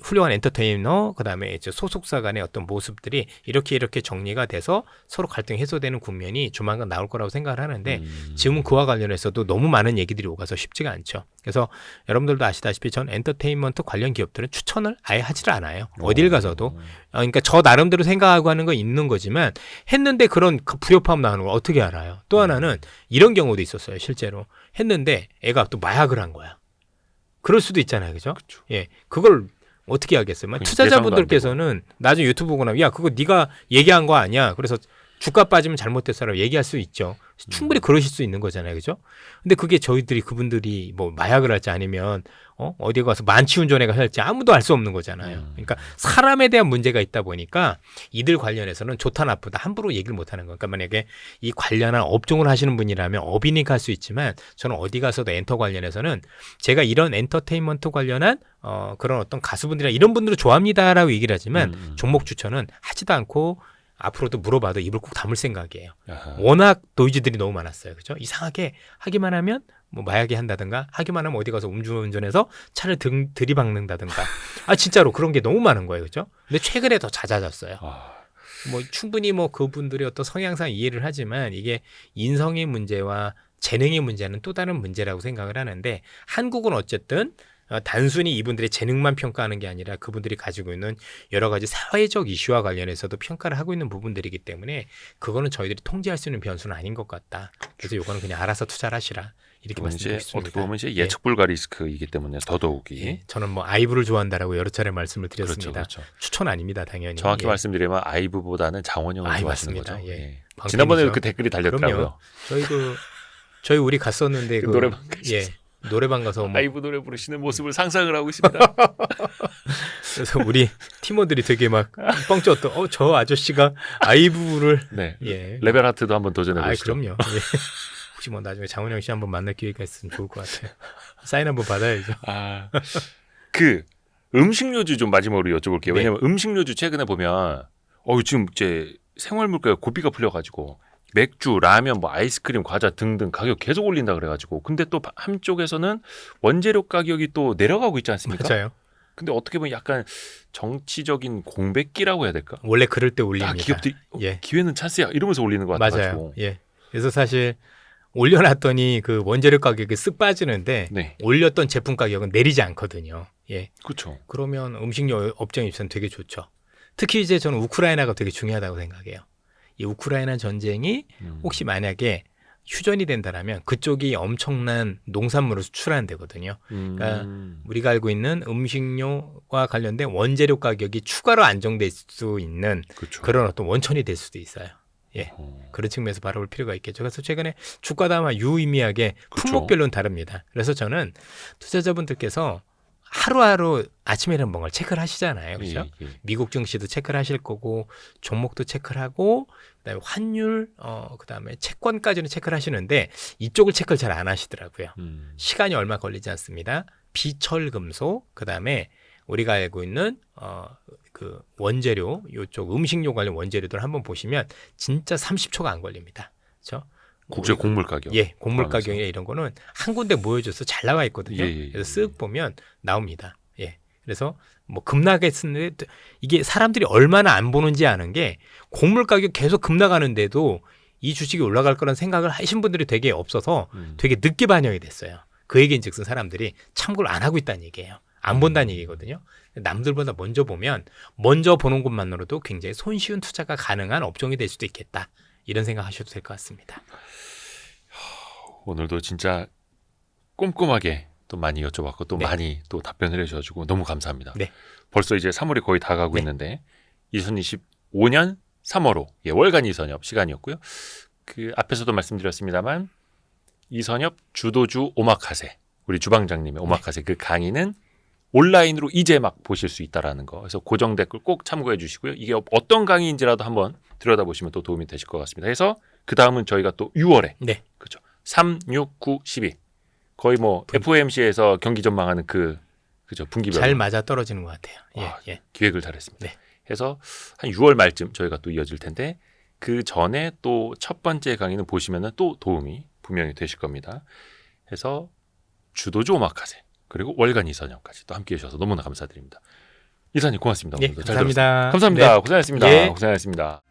훌륭한 엔터테이너, 그 다음에 이제 소속사 간의 어떤 모습들이 이렇게 정리가 돼서 서로 갈등이 해소되는 국면이 조만간 나올 거라고 생각을 하는데 지금은 그와 관련해서도 너무 많은 얘기들이 오가서 쉽지가 않죠. 그래서 여러분들도 아시다시피 전 엔터테인먼트 관련 기업들은 추천을 아예 하지를 않아요. 어딜 가서도. 그러니까 저 나름대로 생각하고 하는 거 있는 거지만 했는데 그런 불협화음 나오는 걸 어떻게 알아요? 또 하나는 이런 경우도 있었어요. 실제로. 했는데 애가 또 마약을 한 거야. 그럴 수도 있잖아요, 그죠? 그쵸. 예, 그걸 어떻게 하겠어요? 투자자분들께서는 나중에 유튜브 보고 나면 야, 그거 네가 얘기한 거 아니야. 그래서 주가 빠지면 잘못됐어라고 얘기할 수 있죠. 충분히 그러실 수 있는 거잖아요, 그죠? 근데 그게 그분들이 뭐 마약을 할지 아니면 어디 가서 만취운전해가 할지 아무도 알 수 없는 거잖아요. 그러니까 사람에 대한 문제가 있다 보니까 이들 관련해서는 좋다 나쁘다 함부로 얘기를 못 하는 거예요. 그러니까 만약에 이 관련한 업종을 하시는 분이라면 업이니까 할 수 있지만 저는 어디 가서도 엔터 관련해서는 제가 이런 엔터테인먼트 관련한 그런 어떤 가수분들이나 이런 분들을 좋아합니다라고 얘기를 하지만 종목 추천은 하지도 않고 앞으로도 물어봐도 입을 꼭 다물 생각이에요. 아하. 워낙 노이즈들이 너무 많았어요. 그죠? 이상하게 하기만 하면 뭐 마약이 한다든가 하기만 하면 어디 가서 음주운전해서 차를 들이박는다든가 진짜로 그런 게 너무 많은 거예요. 그죠? 근데 최근에 더 잦아졌어요. 뭐 충분히 뭐 그분들의 어떤 성향상 이해를 하지만 이게 인성의 문제와 재능의 문제는 또 다른 문제라고 생각을 하는데 한국은 어쨌든 단순히 이분들의 재능만 평가하는 게 아니라 그분들이 가지고 있는 여러 가지 사회적 이슈와 관련해서도 평가를 하고 있는 부분들이기 때문에 그거는 저희들이 통제할 수 있는 변수는 아닌 것 같다. 그래서 이거는 그냥 알아서 투자를 하시라. 이렇게 말씀드리고 싶습니다. 어떻게 보면 이제 예측 불가 리스크이기 때문에 더더욱이 예, 저는 뭐 아이브를 좋아한다라고 여러 차례 말씀을 드렸습니다. 그렇죠. 추천 아닙니다, 당연히. 정확히 말씀드리면 아이브보다는 장원영을 좋아하시는 맞습니다. 거죠. 예. 지난번에도 그 댓글이 달렸더라고요. 그럼요. 저희 우리 갔었는데 그 노래방 노래방 가서 뭐 아이브 노래 부르시는 모습을 상상을 하고 있습니다. 그래서 우리 팀원들이 되게 막 뻥쳤던 저 아저씨가 아이브를 네. 예. 레벨 하트도 한번 도전해 보시죠. 그럼요. 예. 혹시 뭐 나중에 장원영 씨 한번 만날 기회가 있으면 좋을 것 같아요. 사인 한번 받아야죠. 그 음식료주 좀 마지막으로 여쭤볼게요. 네. 왜냐면 음식료주 최근에 보면 지금 이제 생활 물가가 고비가 풀려가지고 맥주, 라면, 뭐 아이스크림, 과자 등등 가격 계속 올린다 그래가지고 근데 또 한쪽에서는 원재료 가격이 또 내려가고 있지 않습니까? 맞아요. 근데 어떻게 보면 약간 정치적인 공백기라고 해야 될까? 원래 그럴 때 올립니다. 기업들이 예. 기회는 찬스야 이러면서 올리는 것 같아가지고. 맞아요. 예. 그래서 사실 올려놨더니 그 원재료 가격이 쓱 빠지는데 네. 올렸던 제품 가격은 내리지 않거든요. 예. 그렇죠. 그러면 음식료 업종 입장에서는 되게 좋죠. 특히 이제 저는 우크라이나가 되게 중요하다고 생각해요. 이 우크라이나 전쟁이 혹시 만약에 휴전이 된다라면 그쪽이 엄청난 농산물을 수출하는 데거든요. 그러니까 우리가 알고 있는 음식료와 관련된 원재료 가격이 추가로 안정될 수 있는 그렇죠. 그런 어떤 원천이 될 수도 있어요. 예, 그런 측면에서 바라볼 필요가 있겠죠. 그래서 최근에 주가도 아마 유의미하게 품목별로는 다릅니다. 그래서 저는 투자자분들께서 하루하루 아침에 일어나면 뭔가를 체크를 하시잖아요. 그렇죠? 예. 미국 증시도 체크를 하실 거고 종목도 체크를 하고 그다음에 환율 그다음에 채권까지는 체크를 하시는데 이쪽을 체크를 잘 안 하시더라고요. 시간이 얼마 걸리지 않습니다. 비철금속 그다음에 우리가 알고 있는 그 원재료 요쪽 음식료 관련 원재료들 한번 보시면 진짜 30초가 안 걸립니다. 그렇죠? 국제 곡물 가격. 예, 곡물 포함해서. 가격이나 이런 거는 한 군데 모여져서 잘 나와 있거든요. 예. 그래서 쓱 보면 나옵니다. 예. 그래서 뭐 급락했는데 이게 사람들이 얼마나 안 보는지 아는 게 곡물 가격 계속 급락하는데도 이 주식이 올라갈 거란 생각을 하신 분들이 되게 없어서 되게 늦게 반영이 됐어요. 그 얘기인즉슨 사람들이 참고를 안 하고 있다는 얘기예요. 안 본다는 얘기거든요. 남들보다 먼저 보면 먼저 보는 것만으로도 굉장히 손쉬운 투자가 가능한 업종이 될 수도 있겠다. 이런 생각하셔도 될 것 같습니다. 오늘도 진짜 꼼꼼하게 또 많이 여쭤봤고 또 네. 많이 또 답변을 해주셔가지고 너무 감사합니다. 네. 벌써 이제 3월이 거의 다 가고 네. 있는데 2025년 3월호 월간 이선엽 시간이었고요. 그 앞에서도 말씀드렸습니다만 이선엽 주도주 오마카세 우리 주방장님의 오마카세 그 강의는 온라인으로 이제 막 보실 수 있다라는 거. 그래서 고정 댓글 꼭 참고해 주시고요. 이게 어떤 강의인지라도 한번 들여다보시면 또 도움이 되실 것 같습니다. 그래서 그 다음은 저희가 또 6월에 네. 그렇죠. 3, 6, 9, 12 거의 뭐 FOMC에서 경기 전망하는 그 그죠 분기별 잘 맞아 떨어지는 것 같아요. 와, 예. 기획을 잘했습니다. 네. 해서 한 6월 말쯤 저희가 또 이어질 텐데 그 전에 또 첫 번째 강의는 보시면은 또 도움이 분명히 되실 겁니다. 해서 주도주 오마카세 그리고 월간 이선엽까지 또 함께해 주셔서 너무나 감사드립니다. 이사님 고맙습니다. 예, 오늘도 잘 감사합니다. 들었습니다. 감사합니다. 네. 고생하셨습니다. 예. 고생하셨습니다.